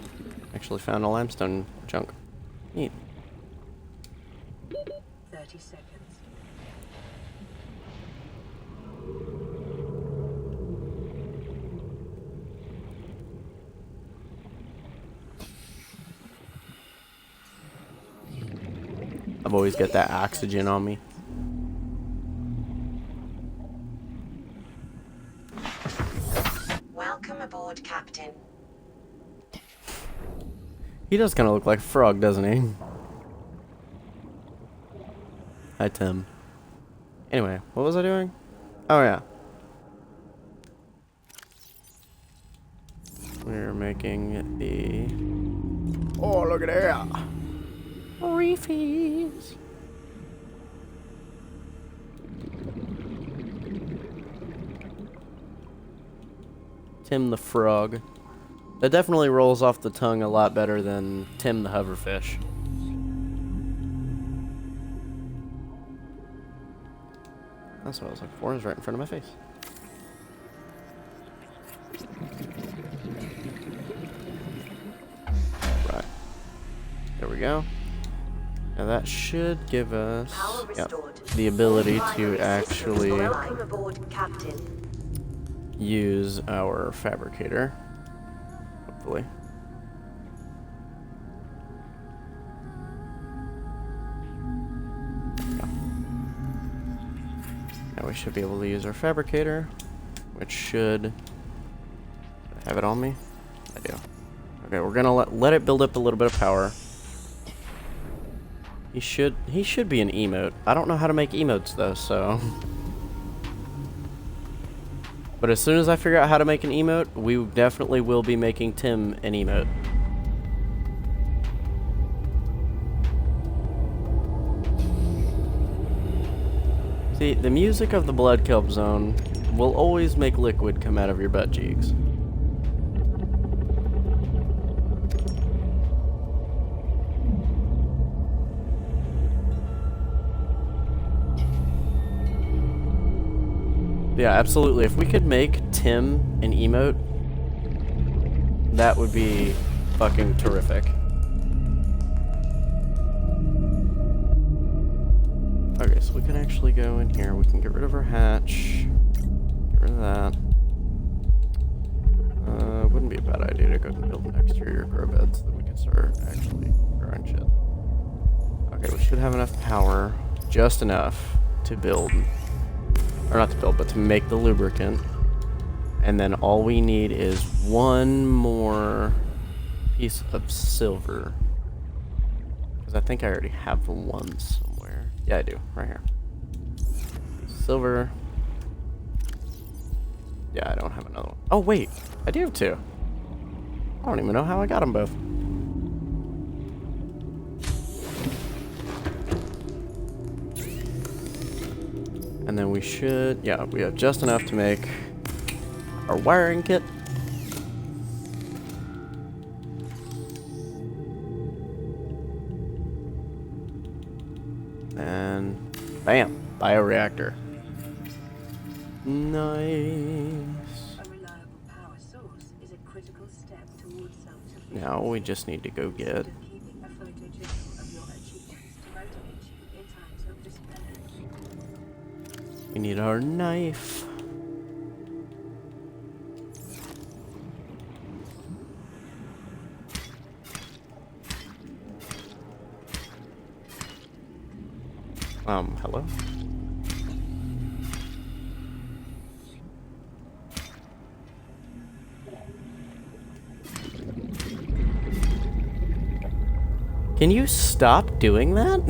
actually found a limestone chunk. Neat. 30 seconds. I've always got that oxygen on me. Welcome aboard, Captain. He does kind of look like a frog, doesn't he? Hi, Tim. Anyway, what was I doing? Oh, yeah. We're making the... Oh, look at that! Reefies! Tim the Frog. That definitely rolls off the tongue a lot better than Tim the Hoverfish. That's what I was looking for. It's right in front of my face. Right. There we go. Now that should give us the ability to actually use our fabricator. Hopefully. Now we should be able to use our fabricator, which should have it on me. I do. Okay, we're gonna let it build up a little bit of power. He should be an emote. I don't know how to make emotes though, so. But as soon as I figure out how to make an emote, we definitely will be making Tim an emote. See, the music of the Blood Kelp Zone will always make liquid come out of your butt cheeks. Yeah, absolutely. If we could make Tim an emote, that would be fucking terrific. Okay, so we can actually go in here. We can get rid of our hatch. Get rid of that. Wouldn't be a bad idea to go and build an exterior grow bed so that we can start actually growing shit. Okay, we should have enough power. Just enough to build. Or not to build, but to make the lubricant. And then all we need is one more piece of silver. Because I think I already have one somewhere. Yeah, I do. Right here. Silver. Yeah, I don't have another one. Oh, wait. I do have two. I don't even know how I got them both. And then we should... Yeah, we have just enough to make our wiring kit. And... Bam! Bioreactor. Nice. A reliable power source is a critical step towards self-sufficiency. Now we just need to go get... Keeping a photo journal of your achievements to motivate you in times of despair. We need our knife. Hello? Can you stop doing that?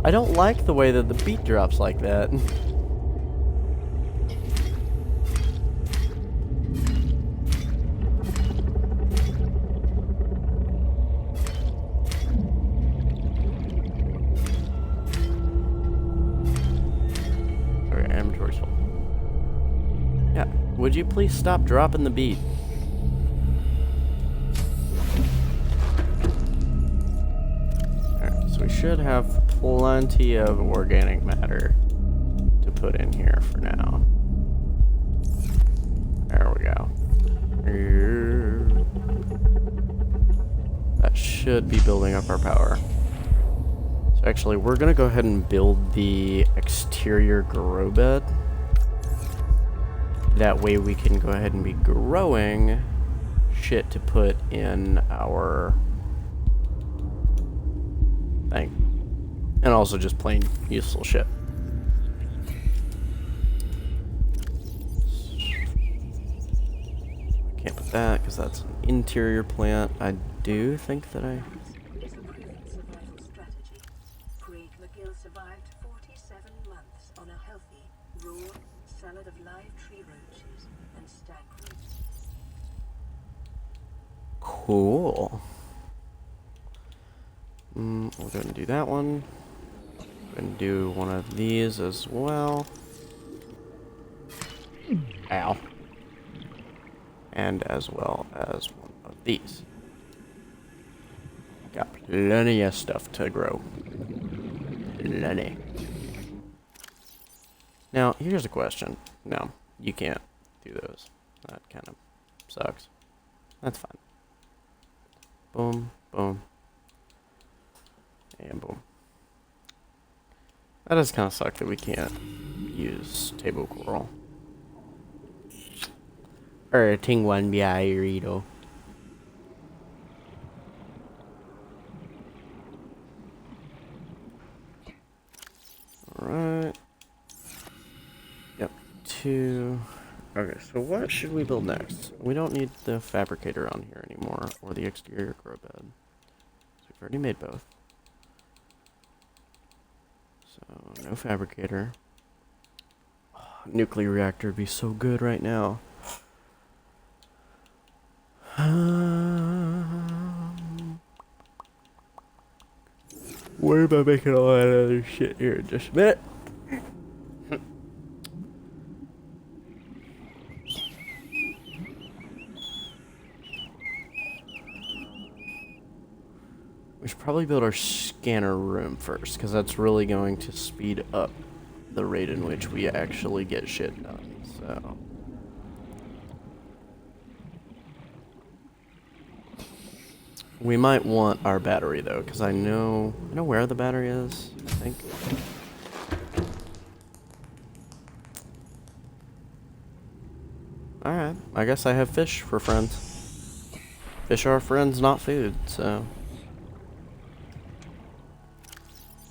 I don't like the way that the beat drops like that. Sorry, inventory's full. Yeah, would you please stop dropping the beat? We should have plenty of organic matter to put in here for now. There we go. That should be building up our power. So actually, we're gonna go ahead and build the exterior grow bed. That way we can go ahead and be growing shit to put in our thing. And also just plain useful shit. Can't put that because that's an interior plant. I do think that I... It's a proven survival strategy. Craig McGill survived 47 months on a healthy, raw salad of live tree roaches and stag roots. Cool. We'll go ahead and do that one. And do one of these as well. Ow. And as well as one of these. Got plenty of stuff to grow. Plenty. Now, here's a question. No, you can't do those. That kind of sucks. That's fine. Boom, boom. And boom. That does kind of suck that we can't use table coral. Or ting one biarito. Alright. Yep, 2. Okay, so what should we build next? We don't need the fabricator on here anymore, or the exterior grow bed. So we've already made both. So, no fabricator. Oh, nuclear reactor would be so good right now. Worry about making all that other shit here in just a minute. We should probably build our scanner room first, because that's really going to speed up the rate in which we actually get shit done, so... We might want our battery, though, because I know where the battery is, I think. Alright, I guess I have fish for friends. Fish are friends, not food, so...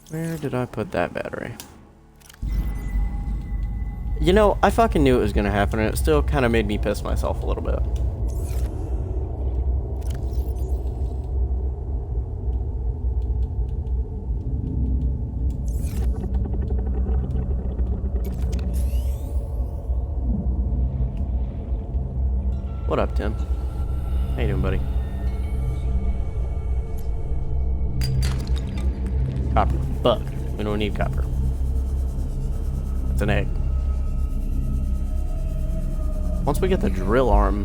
Where did I put that battery? You know, I fucking knew it was gonna happen, and it still kind of made me piss myself a little bit. What up, Tim? How you doing, buddy? Copper. Fuck. We don't need copper. It's an egg. Once we get the drill arm,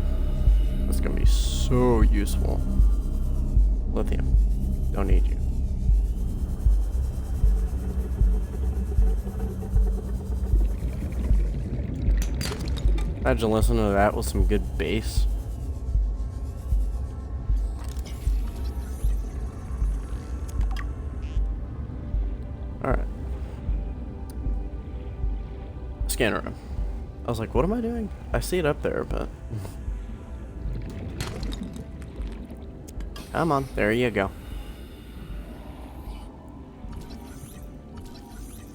that's gonna be so useful. Lithium. Don't need you. Imagine listening to that with some good bass. Alright. Scanner room. I was like, what am I doing? I see it up there, but... Come on, there you go.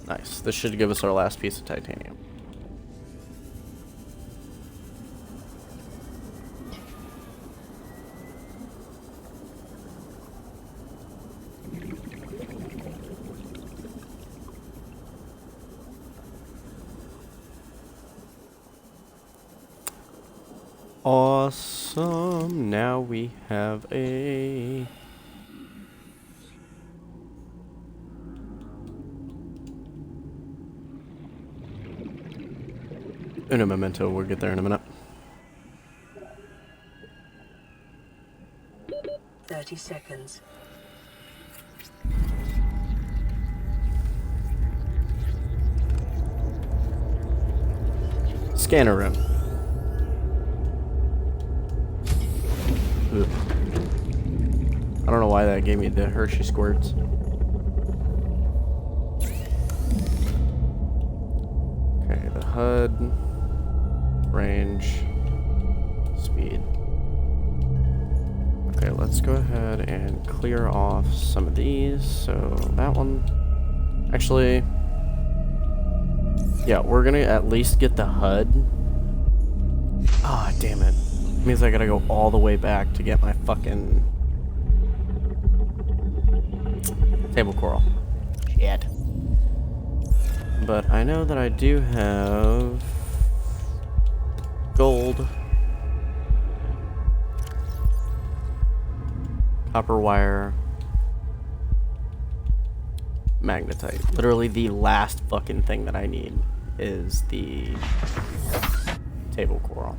Nice. This should give us our last piece of titanium. Awesome. Now we have a... Uno memento. We'll get there in a minute. 30 seconds. Scanner room. Ugh. I don't know why that gave me the Hershey squirts. Okay, the HUD, range, speed. Okay, let's go ahead and clear off some of these. So that one, actually, yeah, we're gonna at least get the HUD. Ah, damn it. Means I gotta go all the way back to get my fucking table coral. Shit. But I know that I do have gold, copper wire, magnetite. Literally the last fucking thing that I need is the table coral.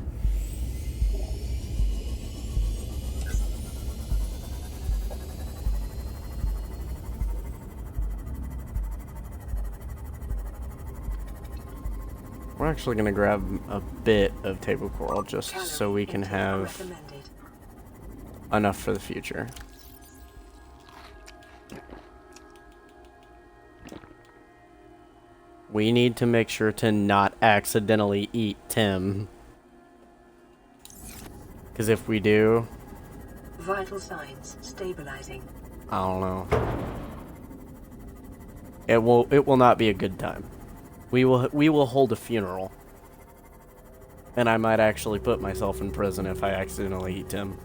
We're actually going to grab a bit of table coral just so we can have enough for the future. We need to make sure to not accidentally eat Tim. Because if we do... Vital signs stabilizing. I don't know. It will not be a good time. We will hold a funeral. And I might actually put myself in prison if I accidentally eat Tim.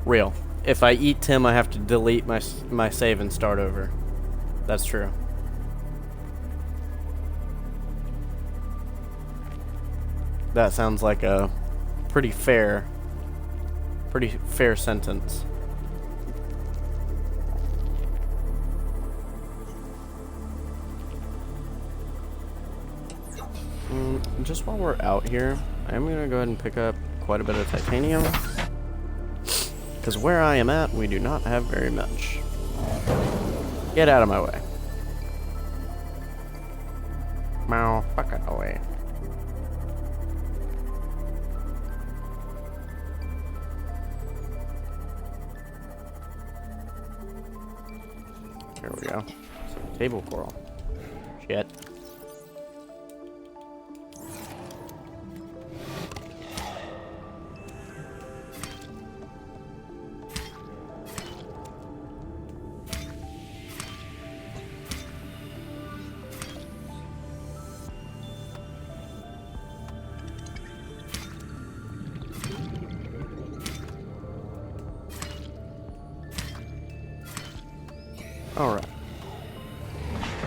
Real. If I eat Tim, I have to delete my save and start over. That's true. That sounds like a pretty fair sentence. Just while we're out here, I'm gonna go ahead and pick up quite a bit of titanium. Because where I am at, we do not have very much. Get out of my way. Meow, fuck it away. Here we go. Some table coral. Shit.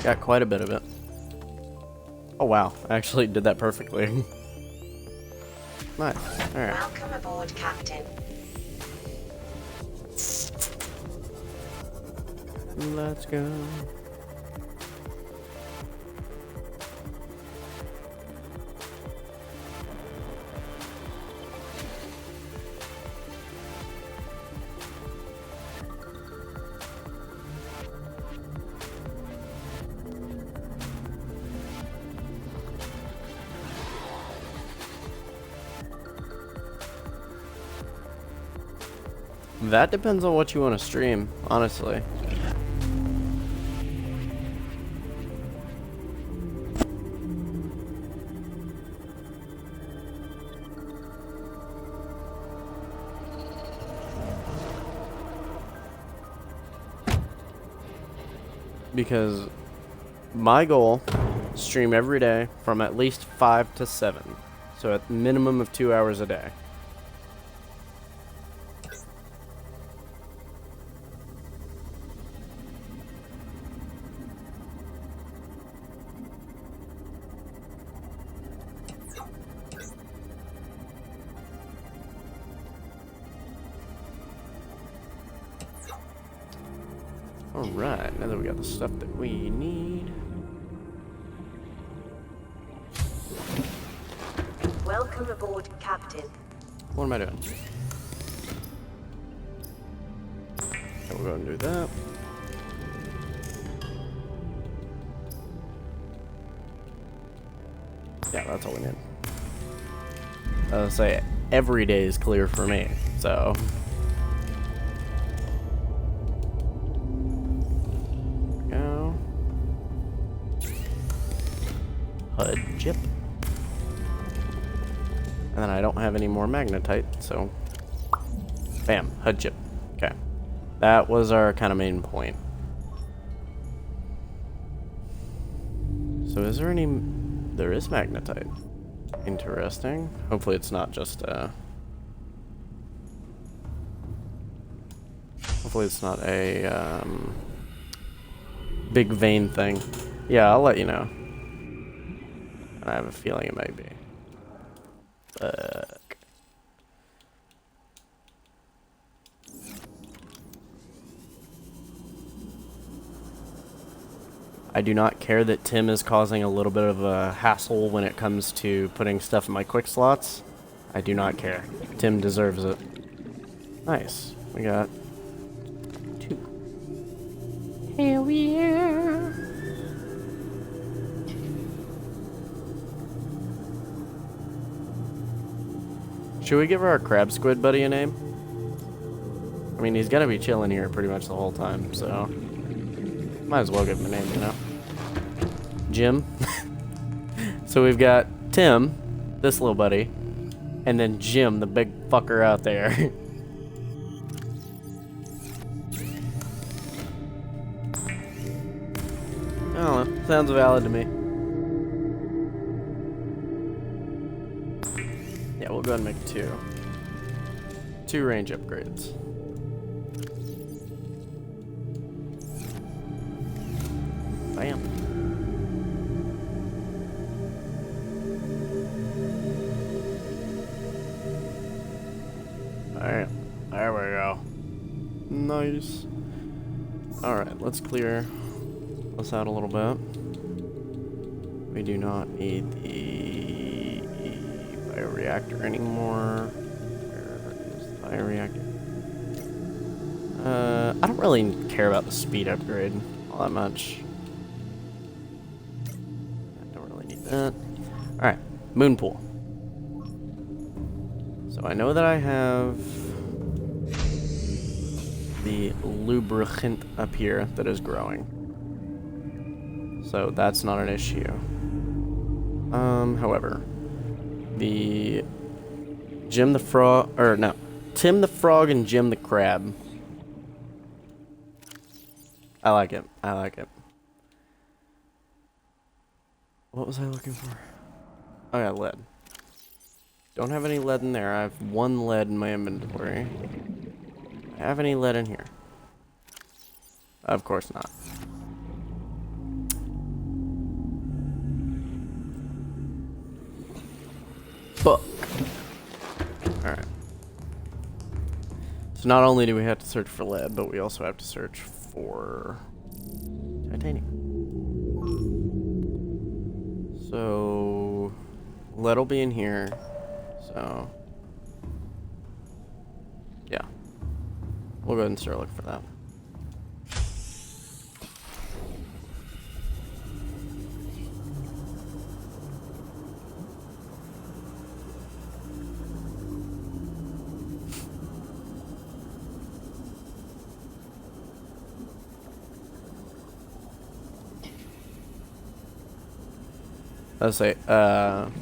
Got quite a bit of it. Oh wow, I actually did that perfectly. Nice. Alright. Welcome aboard, Captain. Let's go. That depends on what you want to stream, honestly. Because my goal, stream every day from at least 5 to 7. So at minimum of 2 hours a day. Alright, now that we got the stuff that we need. Welcome aboard, Captain. What am I doing? Okay, we'll go and do that. Yeah, that's all we need. I'll say every day is clear for me, so. Go. HUD chip. And then I don't have any more magnetite, so. Bam, HUD chip. Okay. That was our kind of main point. So is there any... There is magnetite. Interesting. Hopefully it's not just hopefully it's not a big vein thing. Yeah, I'll let you know. I have a feeling it might be. Fuck. I do not care that Tim is causing a little bit of a hassle when it comes to putting stuff in my quick slots. I do not care. Tim deserves it. Nice. We got 2. Hell yeah. Should we give our crab squid buddy a name? I mean, he's gonna be chilling here pretty much the whole time, so... Might as well give him a name, you know. Jim. So we've got Tim, this little buddy, and then Jim, the big fucker out there. I don't know. Sounds valid to me. Yeah, we'll go ahead and make 2. 2 range upgrades. Bam. Alright, there we go. Nice. Alright, let's clear this out a little bit. We do not need the bioreactor anymore. Where is the bioreactor? I don't really care about the speed upgrade all that much. Alright, moon pool. So I know that I have the lubricant up here that is growing. So that's not an issue. However, the Tim the Frog and Jim the Crab. I like it. I like it. What was I looking for? Oh yeah, lead. Don't have any lead in there. I have 1 lead in my inventory. Have any lead in here? Of course not. fuck. Alright. So not only do we have to search for lead, but we also have to search for titanium. So lead will be in here. So yeah. We'll go ahead and start looking for that. Let's say, Hydra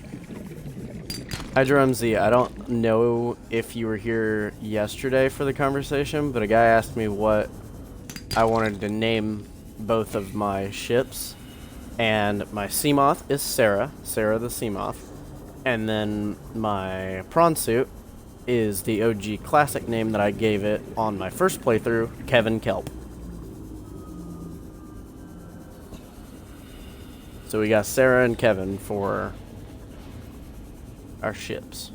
MZ, I don't know if you were here yesterday for the conversation, but a guy asked me what I wanted to name both of my ships, and my Seamoth is Sarah the Seamoth, and then my prawn suit is the OG classic name that I gave it on my first playthrough, Kevin Kelp. So we got Sarah and Kevin for our ships.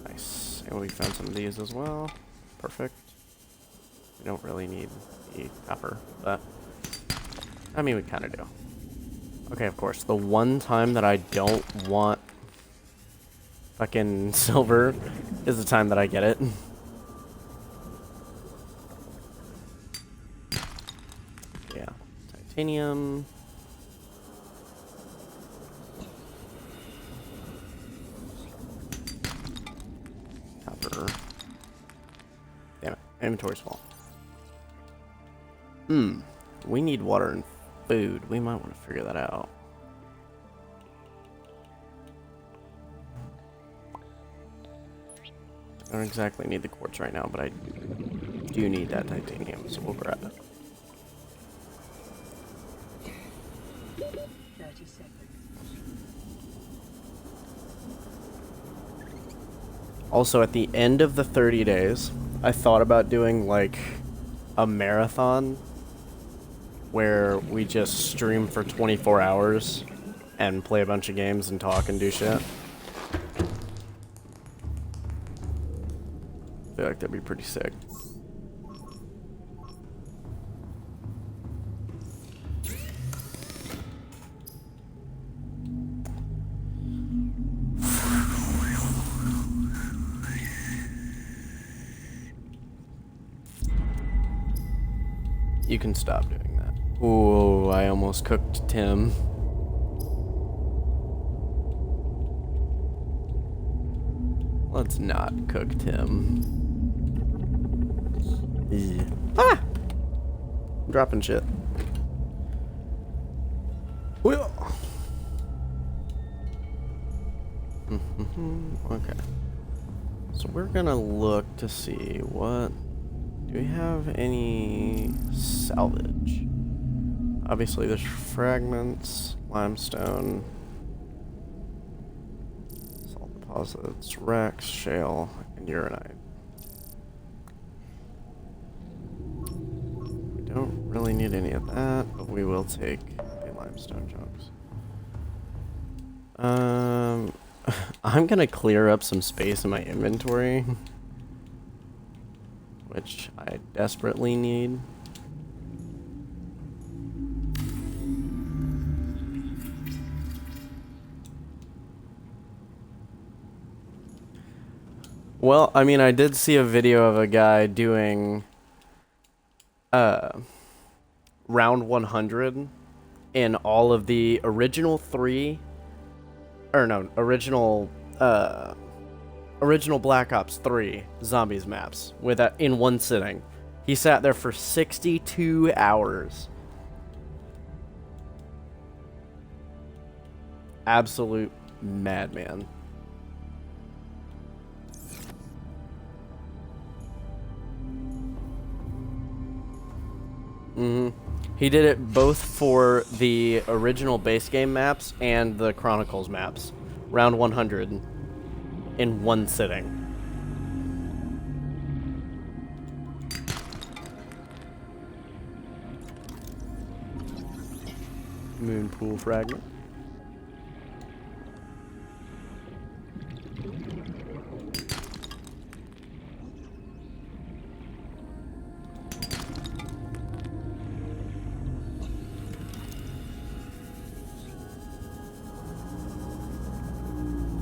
Nice. And we found some of these as well. Perfect. We don't really need the copper, but I mean we kind of do. Okay, of course, the one time that I don't want fucking silver is the time that I get it. Yeah, titanium. Copper. Damn it, inventory's full. We need water and food. We might want to figure that out. I don't exactly need the quartz right now, but I do need that titanium, so we'll grab it. 30 seconds. Also, at the end of the 30 days, I thought about doing like a marathon where we just stream for 24 hours and play a bunch of games and talk and do shit. I feel like that'd be pretty sick. You can stop doing that. Ooh, I almost cooked Tim. Let's not cook Tim. Yeah. Ah! I'm dropping shit. Well. Okay. So we're gonna look to see what... Do we have any salvage? Obviously there's fragments, limestone, salt deposits, wrecks, shale, and uranite. We don't really need any of that, but we will take the limestone chunks. I'm gonna clear up some space in my inventory, which I desperately need. Well, I mean, I did see a video of a guy doing round 100 in all of the original original Black Ops 3 zombies maps with in one sitting. He sat there for 62 hours. Absolute madman. He did it both for the original base game maps and the Chronicles maps. Round 100 in one sitting. Moon pool fragment.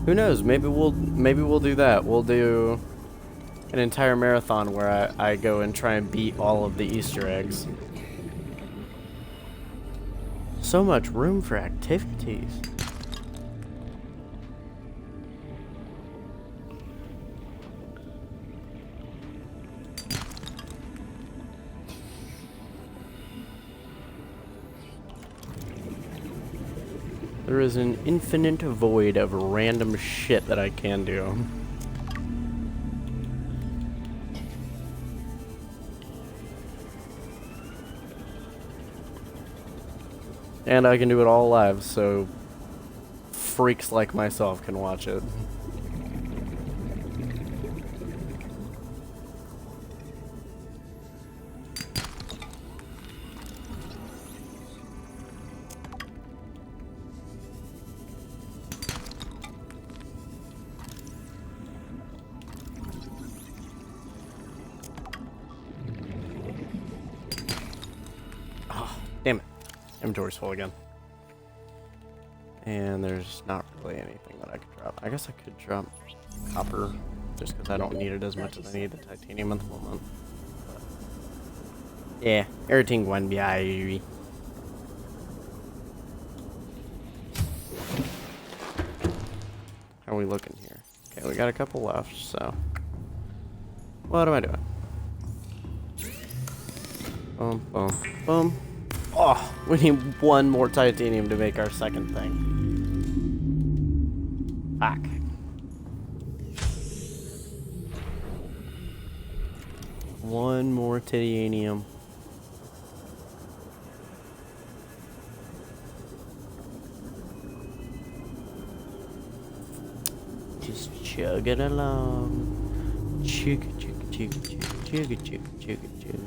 Who knows? Maybe we'll do that. We'll do an entire marathon where I go and try and beat all of the Easter eggs. So much room for activities. There is an infinite void of random shit that I can do. And I can do it all live, so freaks like myself can watch it. Damn it. Inventory's full again. And there's not really anything that I could drop. I guess I could drop copper, just because I don't need it as much as I need the titanium at the moment. But yeah, everything went by. How are we looking here? Okay, we got a couple left, so. What am I doing? Boom, boom, boom. Oh, we need one more titanium to make our second thing. Fuck. One more titanium. Just chug it along. Chug, chug, chug, chug, chug, chug, chug, chug.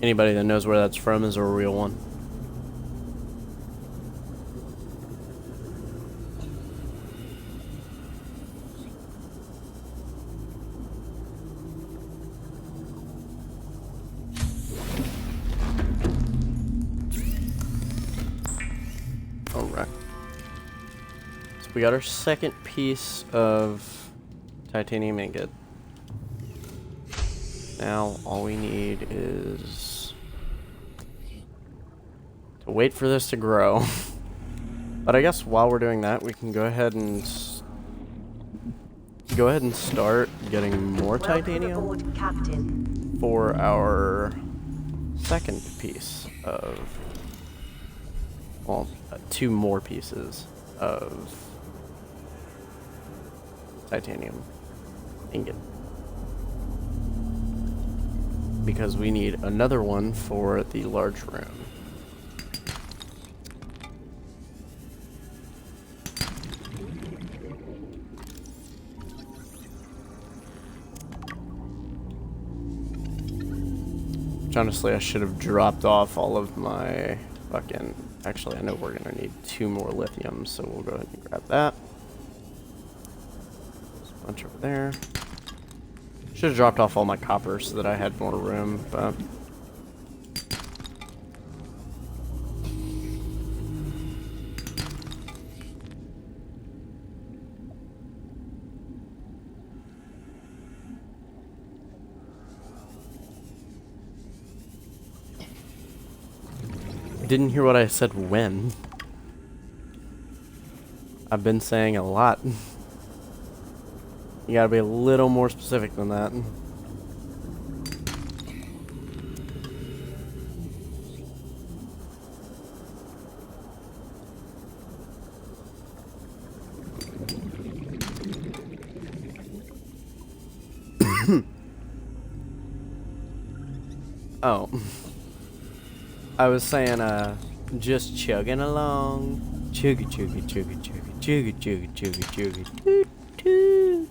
Anybody that knows where that's from is a real one. Alright. So we got our second piece of titanium ingot. Now all we need is to wait for this to grow. But I guess while we're doing that, we can go ahead and start getting more titanium Welcome aboard, Captain. for our second piece of, well, two more pieces of titanium ingot. Because we need another one for the large room. Which honestly, I should have dropped off all of my fucking... Actually, I know we're gonna need 2 more lithium, so we'll go ahead and grab that. There's a bunch over there. Should have dropped off all my copper so that I had more room, but... Didn't hear what I said when. I've been saying a lot. You gotta be a little more specific than that. Oh. I was saying, just chugging along. Chuggy, chuggy, chuggy, chuggy, chuggy, chuggy, chuggy, chuggy. Toot, toot.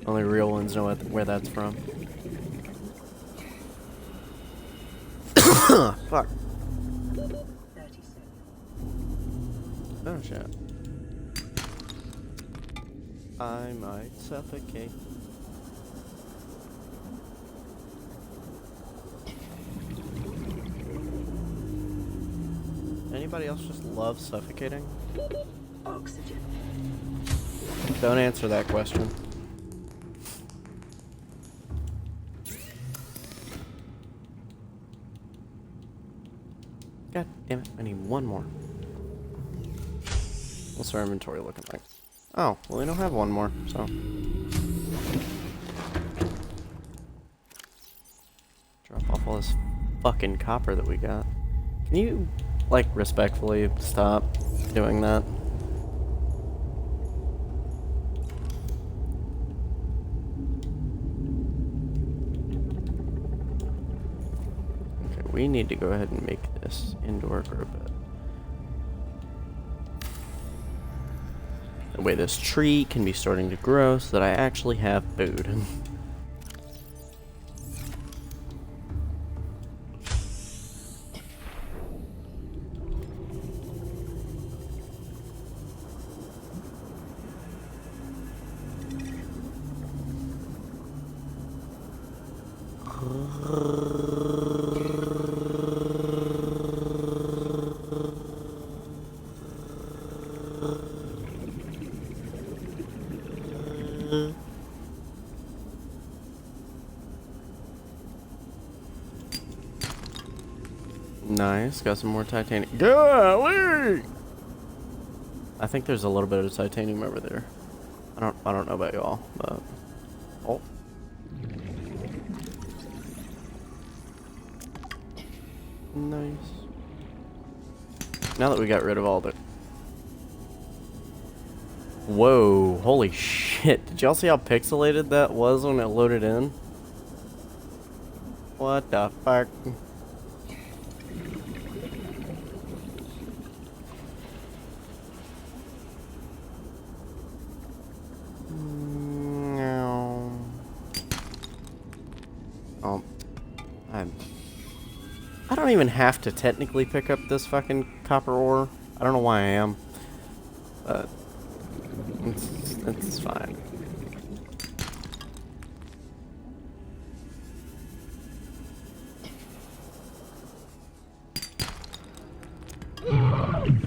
Only real ones know where that's from. Fuck. 30 seconds. Oh shit. I might suffocate. Anybody else just love suffocating? Oxygen. Don't answer that question. God damn it, I need one more. What's our inventory looking like? Oh, well we don't have one more, so. Drop off all this fucking copper that we got. Can you, like, respectfully stop doing that? Okay, we need to go ahead and make this indoor grow bed. That way this tree can be starting to grow so that I actually have food. Nice, got some more titanium. Golly! I think there's a little bit of titanium over there. I don't know about y'all, but oh. Nice. Now that we got rid of all the... Whoa, holy shit. Did y'all see how pixelated that was when it loaded in? What the fuck? I don't even have to technically pick up this fucking copper ore. I don't know why I am, but it's fine.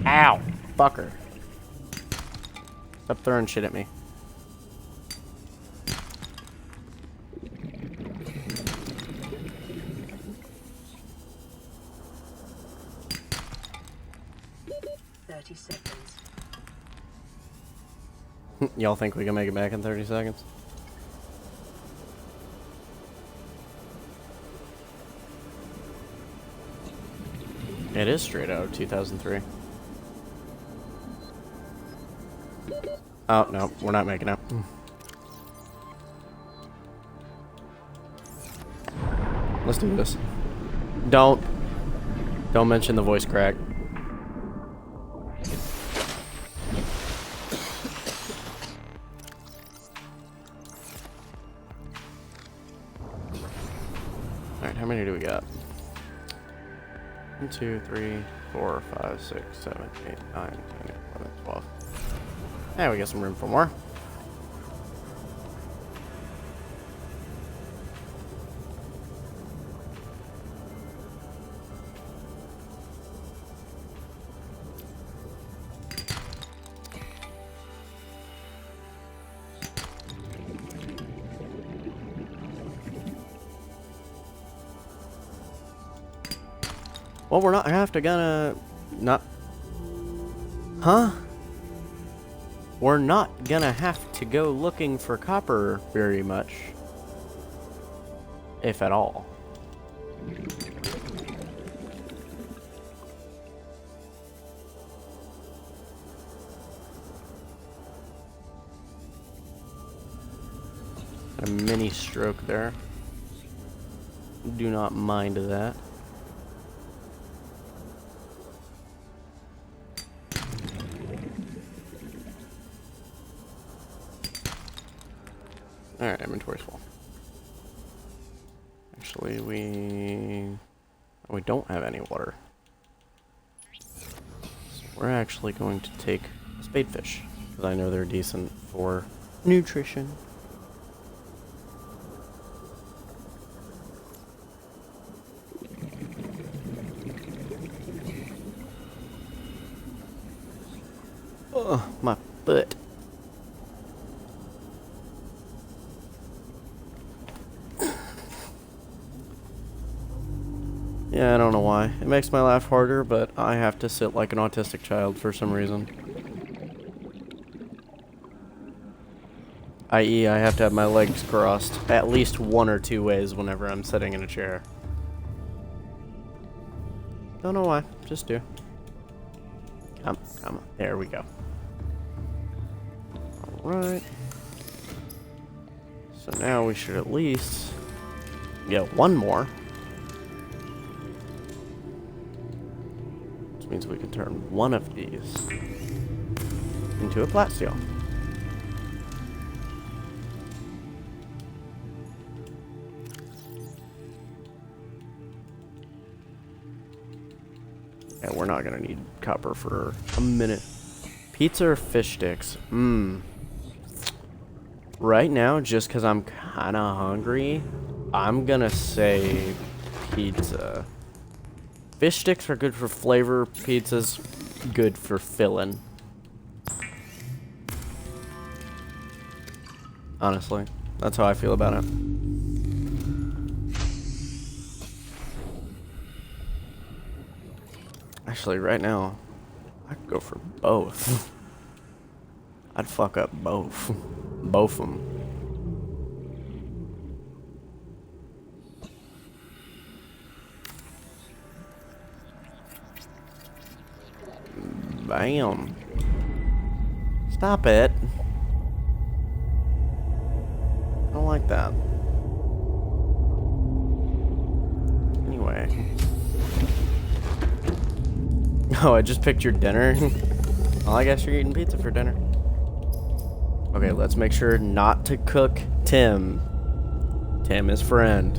Ow, fucker. Stop throwing shit at me. Seconds. Y'all think we can make it back in 30 seconds? It is straight out of 2003. Oh, no, we're not making it. Let's do this. Don't mention the voice crack. Alright, how many do we got? 1, 2, 3, 4, 5, 6, 7, 8, 9, 10, 11, 12. Yeah, we got some room for more. Well, we're not We're not gonna have to go looking for copper very much, if at all. A mini stroke there. Do not mind that. Alright, inventory's full. Actually, We don't have any water. So we're actually going to take a spadefish, because I know they're decent for nutrition. Oh, my foot. Yeah, I don't know why. It makes my laugh harder, but I have to sit like an autistic child for some reason. I.e., I have to have my legs crossed at least 1 or 2 ways whenever I'm sitting in a chair. Don't know why. Just do. Come on. There we go. Alright. So now we should at least get 1 more. Which means we can turn 1 of these into a plasteel. Yeah, we're not gonna need copper for a minute. Pizza or fish sticks? Right now, just because I'm kind of hungry, I'm gonna say pizza. Fish sticks are good for flavor. Pizza's good for filling. Honestly, that's how I feel about it. Actually, right now, I could go for both. I'd fuck up both. Both of them. Bam. Stop it. I don't like that. Anyway. Oh, I just picked your dinner? Well, I guess you're eating pizza for dinner. Okay, let's make sure not to cook Tim. Tim is friend.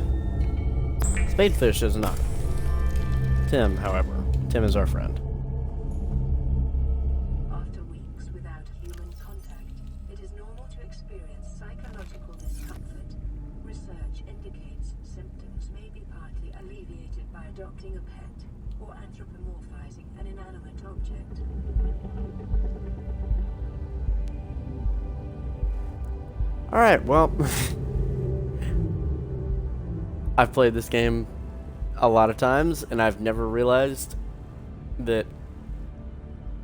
Spadefish is not. Tim, however. Tim is our friend. After weeks without human contact, it is normal to experience psychological discomfort. Research indicates symptoms may be partly alleviated by adopting a pet or anthropomorphizing an inanimate object. Alright, well, I've played this game a lot of times, and I've never realized that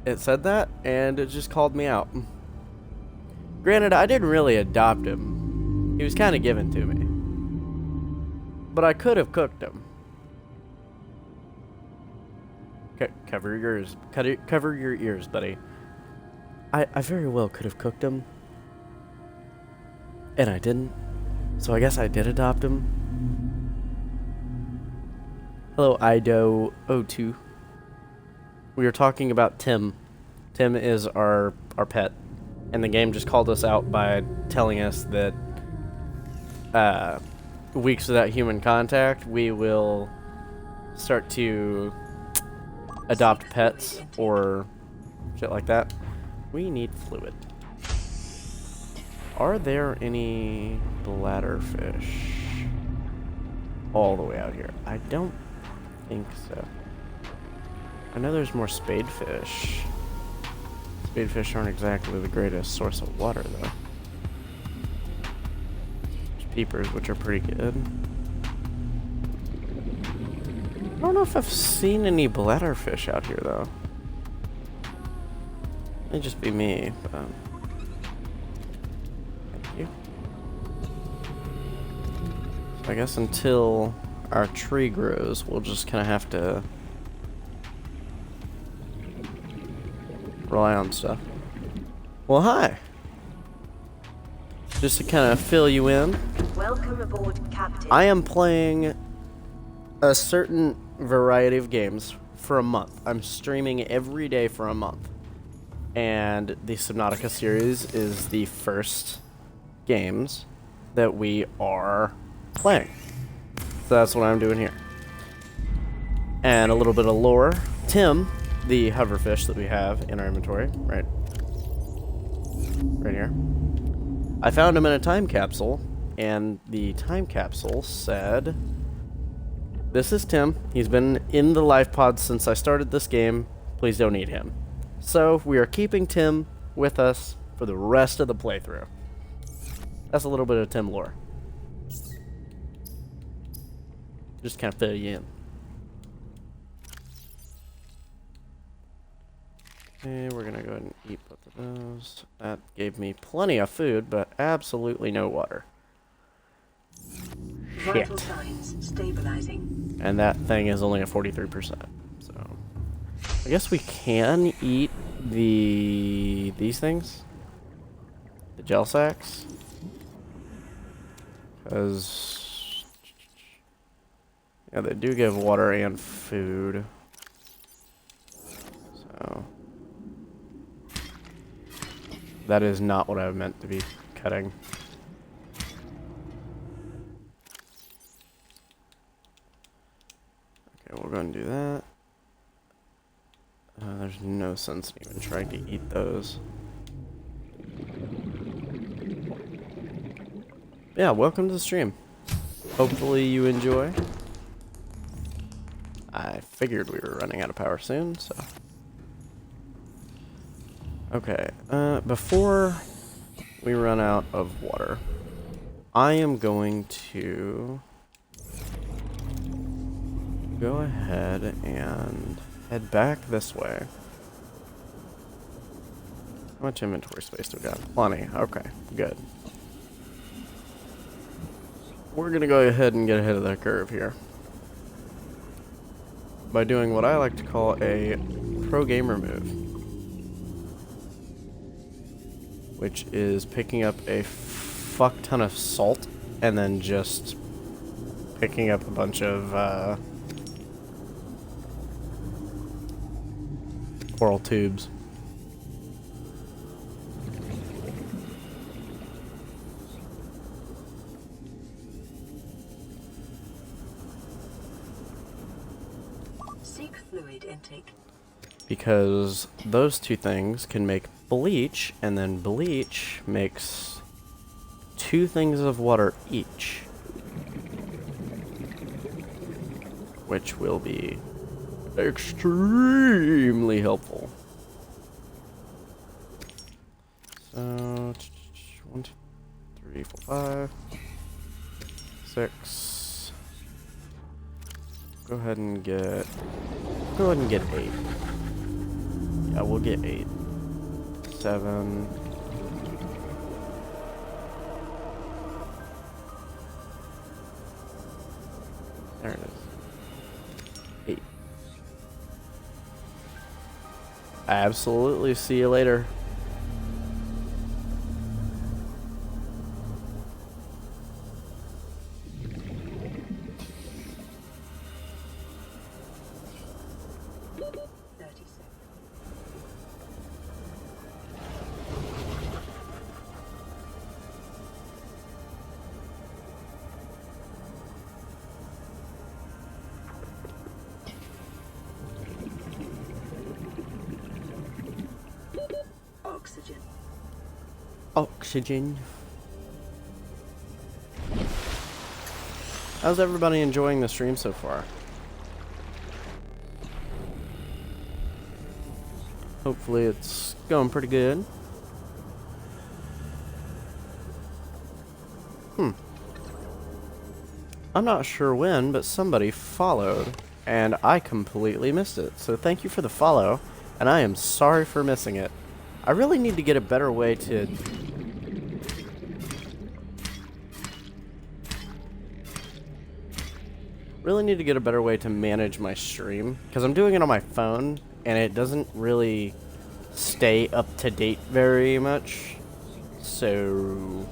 it said that, and it just called me out. Granted, I didn't really adopt him. He was kind of given to me. But I could have cooked him. Cover your ears. Cover your ears, buddy. I very well could have cooked him. And I didn't. So I guess I did adopt him. Hello, Ido02. We were talking about Tim. Tim is our pet. And the game just called us out by telling us that weeks without human contact, we will start to adopt pets or shit like that. We need fluid. Are there any bladderfish all the way out here? I don't think so. I know there's more spadefish. Spadefish aren't exactly the greatest source of water, though. There's peepers, which are pretty good. I don't know if I've seen any bladderfish out here, though. It may just be me, but... thank you. So I guess until our tree grows, we'll just kind of have to rely on stuff. Well, hi. Just to kind of fill you in, Welcome aboard, Captain. I am playing a certain variety of games for a month. I'm streaming every day for a month. And the Subnautica series is the first games that we are playing. So that's what I'm doing here. And a little bit of lore. Tim, the hoverfish that we have in our inventory, right here. I found him in a time capsule, and the time capsule said, "This is Tim. He's been in the life pod since I started this game. Please don't eat him." So we are keeping Tim with us for the rest of the playthrough. That's a little bit of Tim lore. Just kind of fill you in. Okay, we're gonna go ahead and eat both of those. That gave me plenty of food, but absolutely no water. Vital Shit. signs stabilizing. And that thing is only at 43%. So I guess we can eat these things. The gel sacks. Because yeah, they do give water and food. So that is not what I meant to be cutting. Okay, we'll go and do that. There's no sense in even trying to eat those. Yeah, welcome to the stream. Hopefully you enjoy. I figured we were running out of power soon, so. Okay, before we run out of water, I am going to go ahead and head back this way. How much inventory space do we got? Plenty. Okay, good. We're gonna go ahead and get ahead of the curve here by doing what I like to call a pro gamer move, which is picking up a fuck ton of salt and then just picking up a bunch of coral tubes. Seek fluid intake. Because those two things can make bleach, and then bleach makes 2 things of water each, which will be extremely helpful. So 1, 2, 3, 4, 5, 6. Go ahead and get 8. Yeah, we'll get 8. 7. There it is. 8. Absolutely. See you later. Oxygen. Oxygen. How's everybody enjoying the stream so far? Hopefully it's going pretty good. I'm not sure when, but somebody followed, and I completely missed it. So thank you for the follow, and I am sorry for missing it. I really need to get a better way to... manage my stream, because I'm doing it on my phone, and it doesn't really stay up to date very much. So...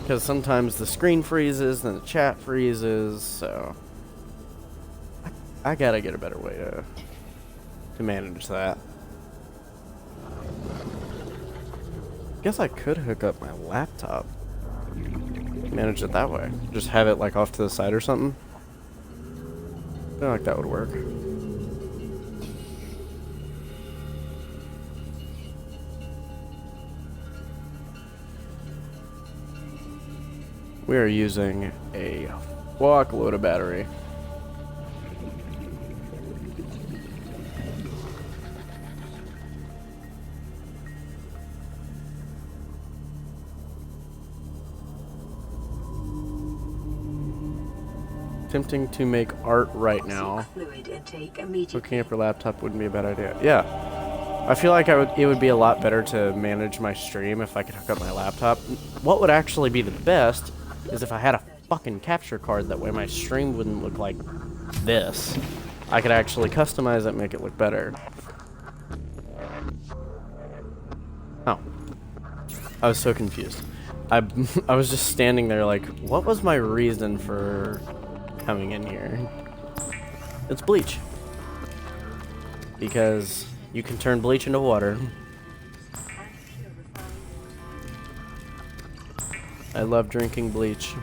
because sometimes the screen freezes, then the chat freezes, so... I gotta get a better way to manage that. Guess I could hook up my laptop you manage it that way? Just have it like off to the side or something? I feel like that would work. We are using a fuckload of battery. Attempting to make art right now. Fluid intake immediately. Hooking up your laptop wouldn't be a bad idea. Yeah. I feel like it would be a lot better to manage my stream if I could hook up my laptop. What would actually be the best is if I had a fucking capture card, that way my stream wouldn't look like this. I could actually customize it and make it look better. Oh. I was so confused. I was just standing there like, what was my reason for coming in here? It's bleach. Because you can turn bleach into water. I love drinking bleach.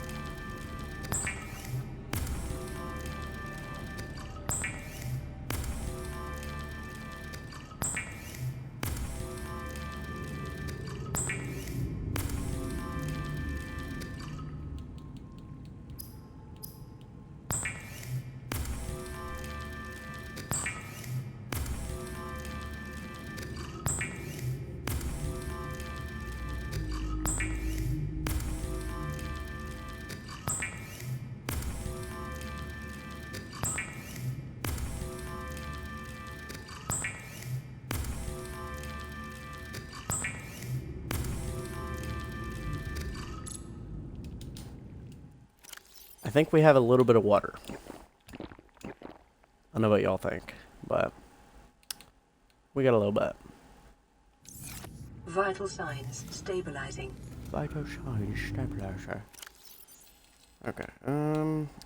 I think we have a little bit of water. I don't know what y'all think, but we got a little bit. Vital signs stabilizing. Vital signs stabilizer. Okay,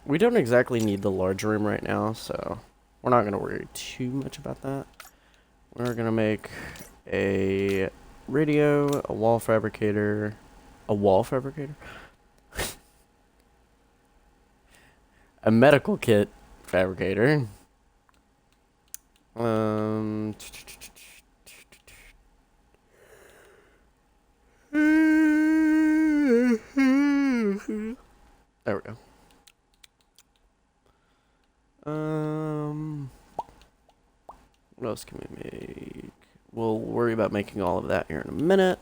we don't exactly need the large room right now, so we're not gonna worry too much about that. We're gonna make a radio, a wall fabricator, a medical kit fabricator. There we go. What else can we make? We'll worry about making all of that here in a minute.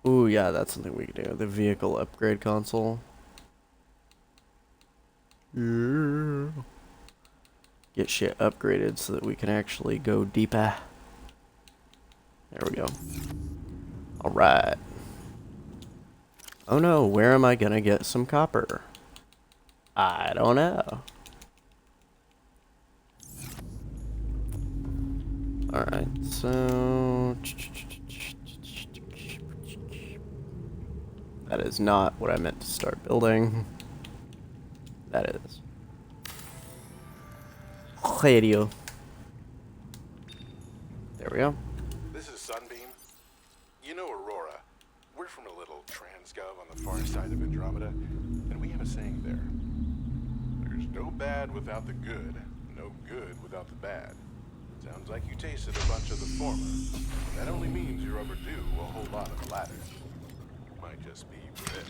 Ooh, yeah, that's something we can do. The vehicle upgrade console. Yeah. Get shit upgraded so that we can actually go deeper. There we go. Alright. Oh no, where am I gonna get some copper? I don't know. Alright, so... That is not what I meant to start building. That is. Radio. There we go. This is Sunbeam. You know Aurora. We're from a little transgov on the far side of Andromeda, and we have a saying there. There's no bad without the good, no good without the bad. Sounds like you tasted a bunch of the former. That only means you're overdue a whole lot of the latter. Might just be with it.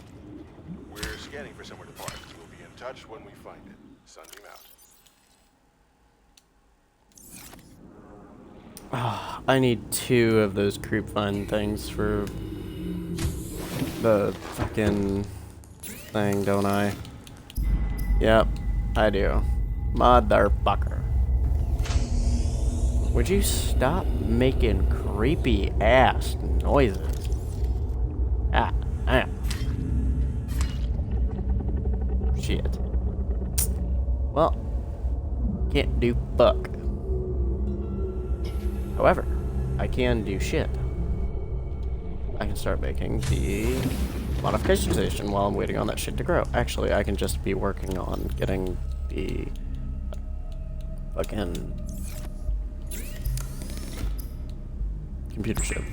We're scanning for somewhere to park. We'll be in touch when we find it. Sunbeam out. I need 2 of those creep fund things for the fucking thing, don't I? Yep, I do. Motherfucker. Would you stop making creepy ass noises? Ah, damn. Shit. Well, can't do fuck. However, I can do shit. I can start making the modification station while I'm waiting on that shit to grow. Actually, I can just be working on getting the fucking computer chip.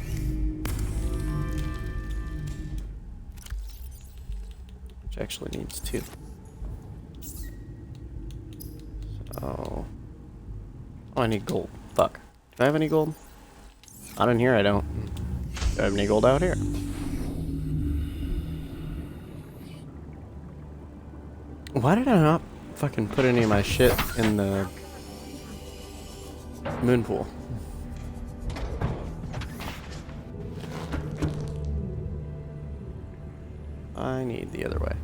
Which actually needs 2. So... Oh, I need gold. Fuck. Do I have any gold? Not in here, I don't. Do I have any gold out here? Why did I not fucking put any of my shit in the moon pool? I need the other way.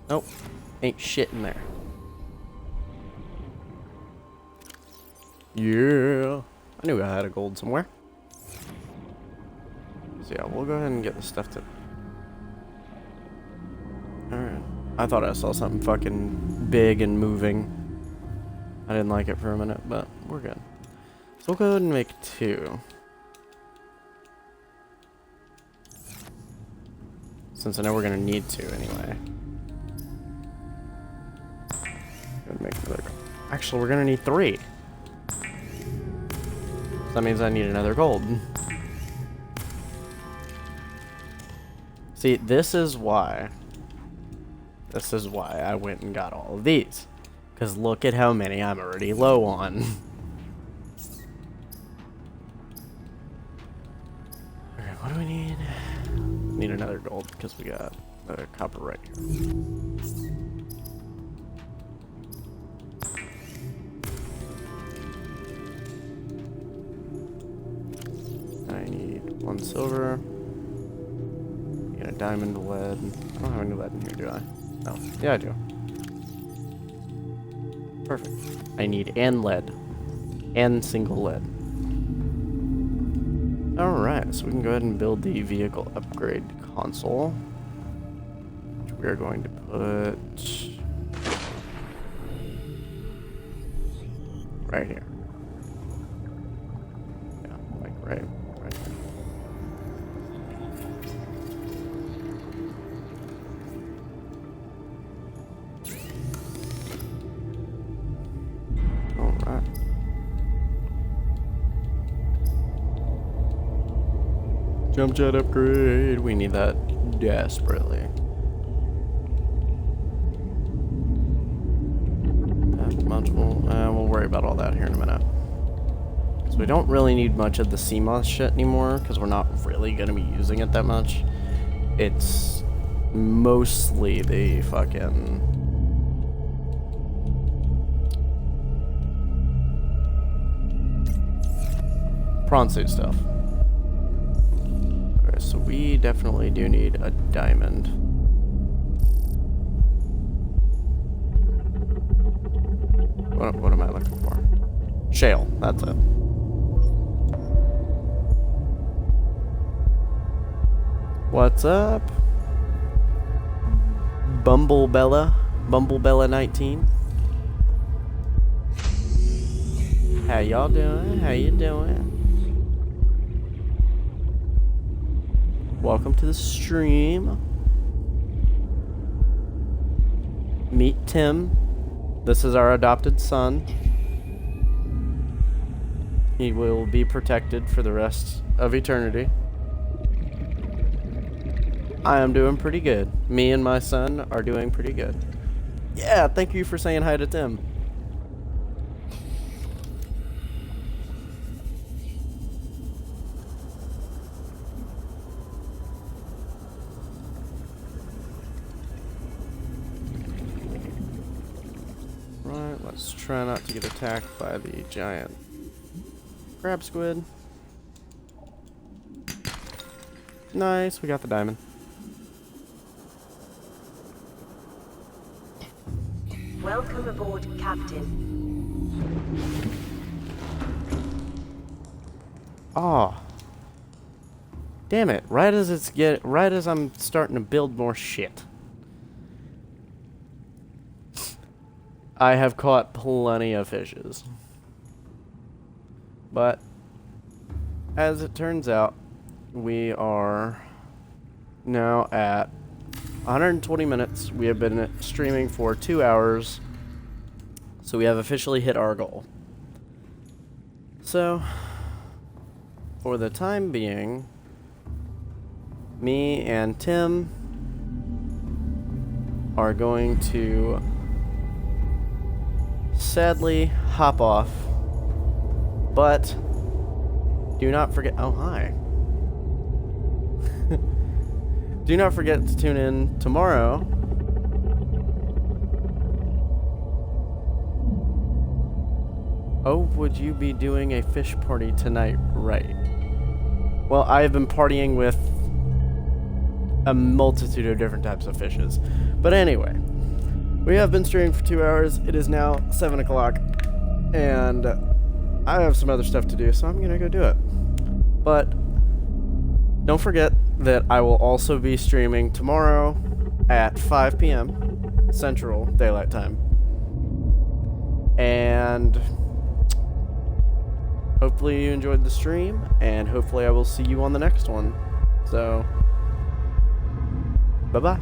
Nope. Ain't shit in there. Yeah. I knew I had a gold somewhere. So yeah, we'll go ahead and get the stuff to... Alright. I thought I saw something fucking big and moving. I didn't like it for a minute, but we're good. So we'll go ahead and make 2. Since I know we're gonna need to anyway. Make another. Actually, we're gonna need 3. So that means I need another gold. See, this is why I went and got all of these. Because look at how many I'm already low on. Okay, what do we need? Need another gold because we got a copper right here. I need 1 silver. Need a diamond, lead. I don't have any lead in here, do I? No. Yeah, I do. Perfect. I need and lead. And single lead. Alright, so we can go ahead and build the vehicle upgrade console. Which we are going to put... right here. Yeah, like right here. Alright. Jump jet upgrade. We need that desperately. We'll worry about all that here in a minute. So we don't really need much of the CMOS shit anymore because we're not really going to be using it that much. It's mostly the fucking... prawn suit stuff. Okay, so we definitely do need a diamond. What am I looking for? Shale, that's it. What's up? Bumblebella 19. How y'all doing? How you doing? Welcome to the stream. Meet Tim. This is our adopted son. He will be protected for the rest of eternity. I am doing pretty good. Me and my son are doing pretty good. Yeah, thank you for saying hi to Tim. Right, let's try not to get attacked by the giant crab squid. Nice, we got the diamond. Welcome aboard, Captain. Oh. Damn it, right as I'm starting to build more shit. I have caught plenty of fishes. But as it turns out, we are now at 120 minutes. We have been streaming for 2 hours. So we have officially hit our goal. So, for the time being, me and Tim are going to sadly hop off, but do not forget. Oh, hi. Do not forget to tune in tomorrow. Oh, would you be doing a fish party tonight? Right. Well, I have been partying with a multitude of different types of fishes. But anyway, we have been streaming for 2 hours. It is now 7 o'clock, and I have some other stuff to do, so I'm gonna go do it. But don't forget that I will also be streaming tomorrow at 5 p.m. Central Daylight Time. And hopefully you enjoyed the stream, and hopefully I will see you on the next one. So, bye-bye.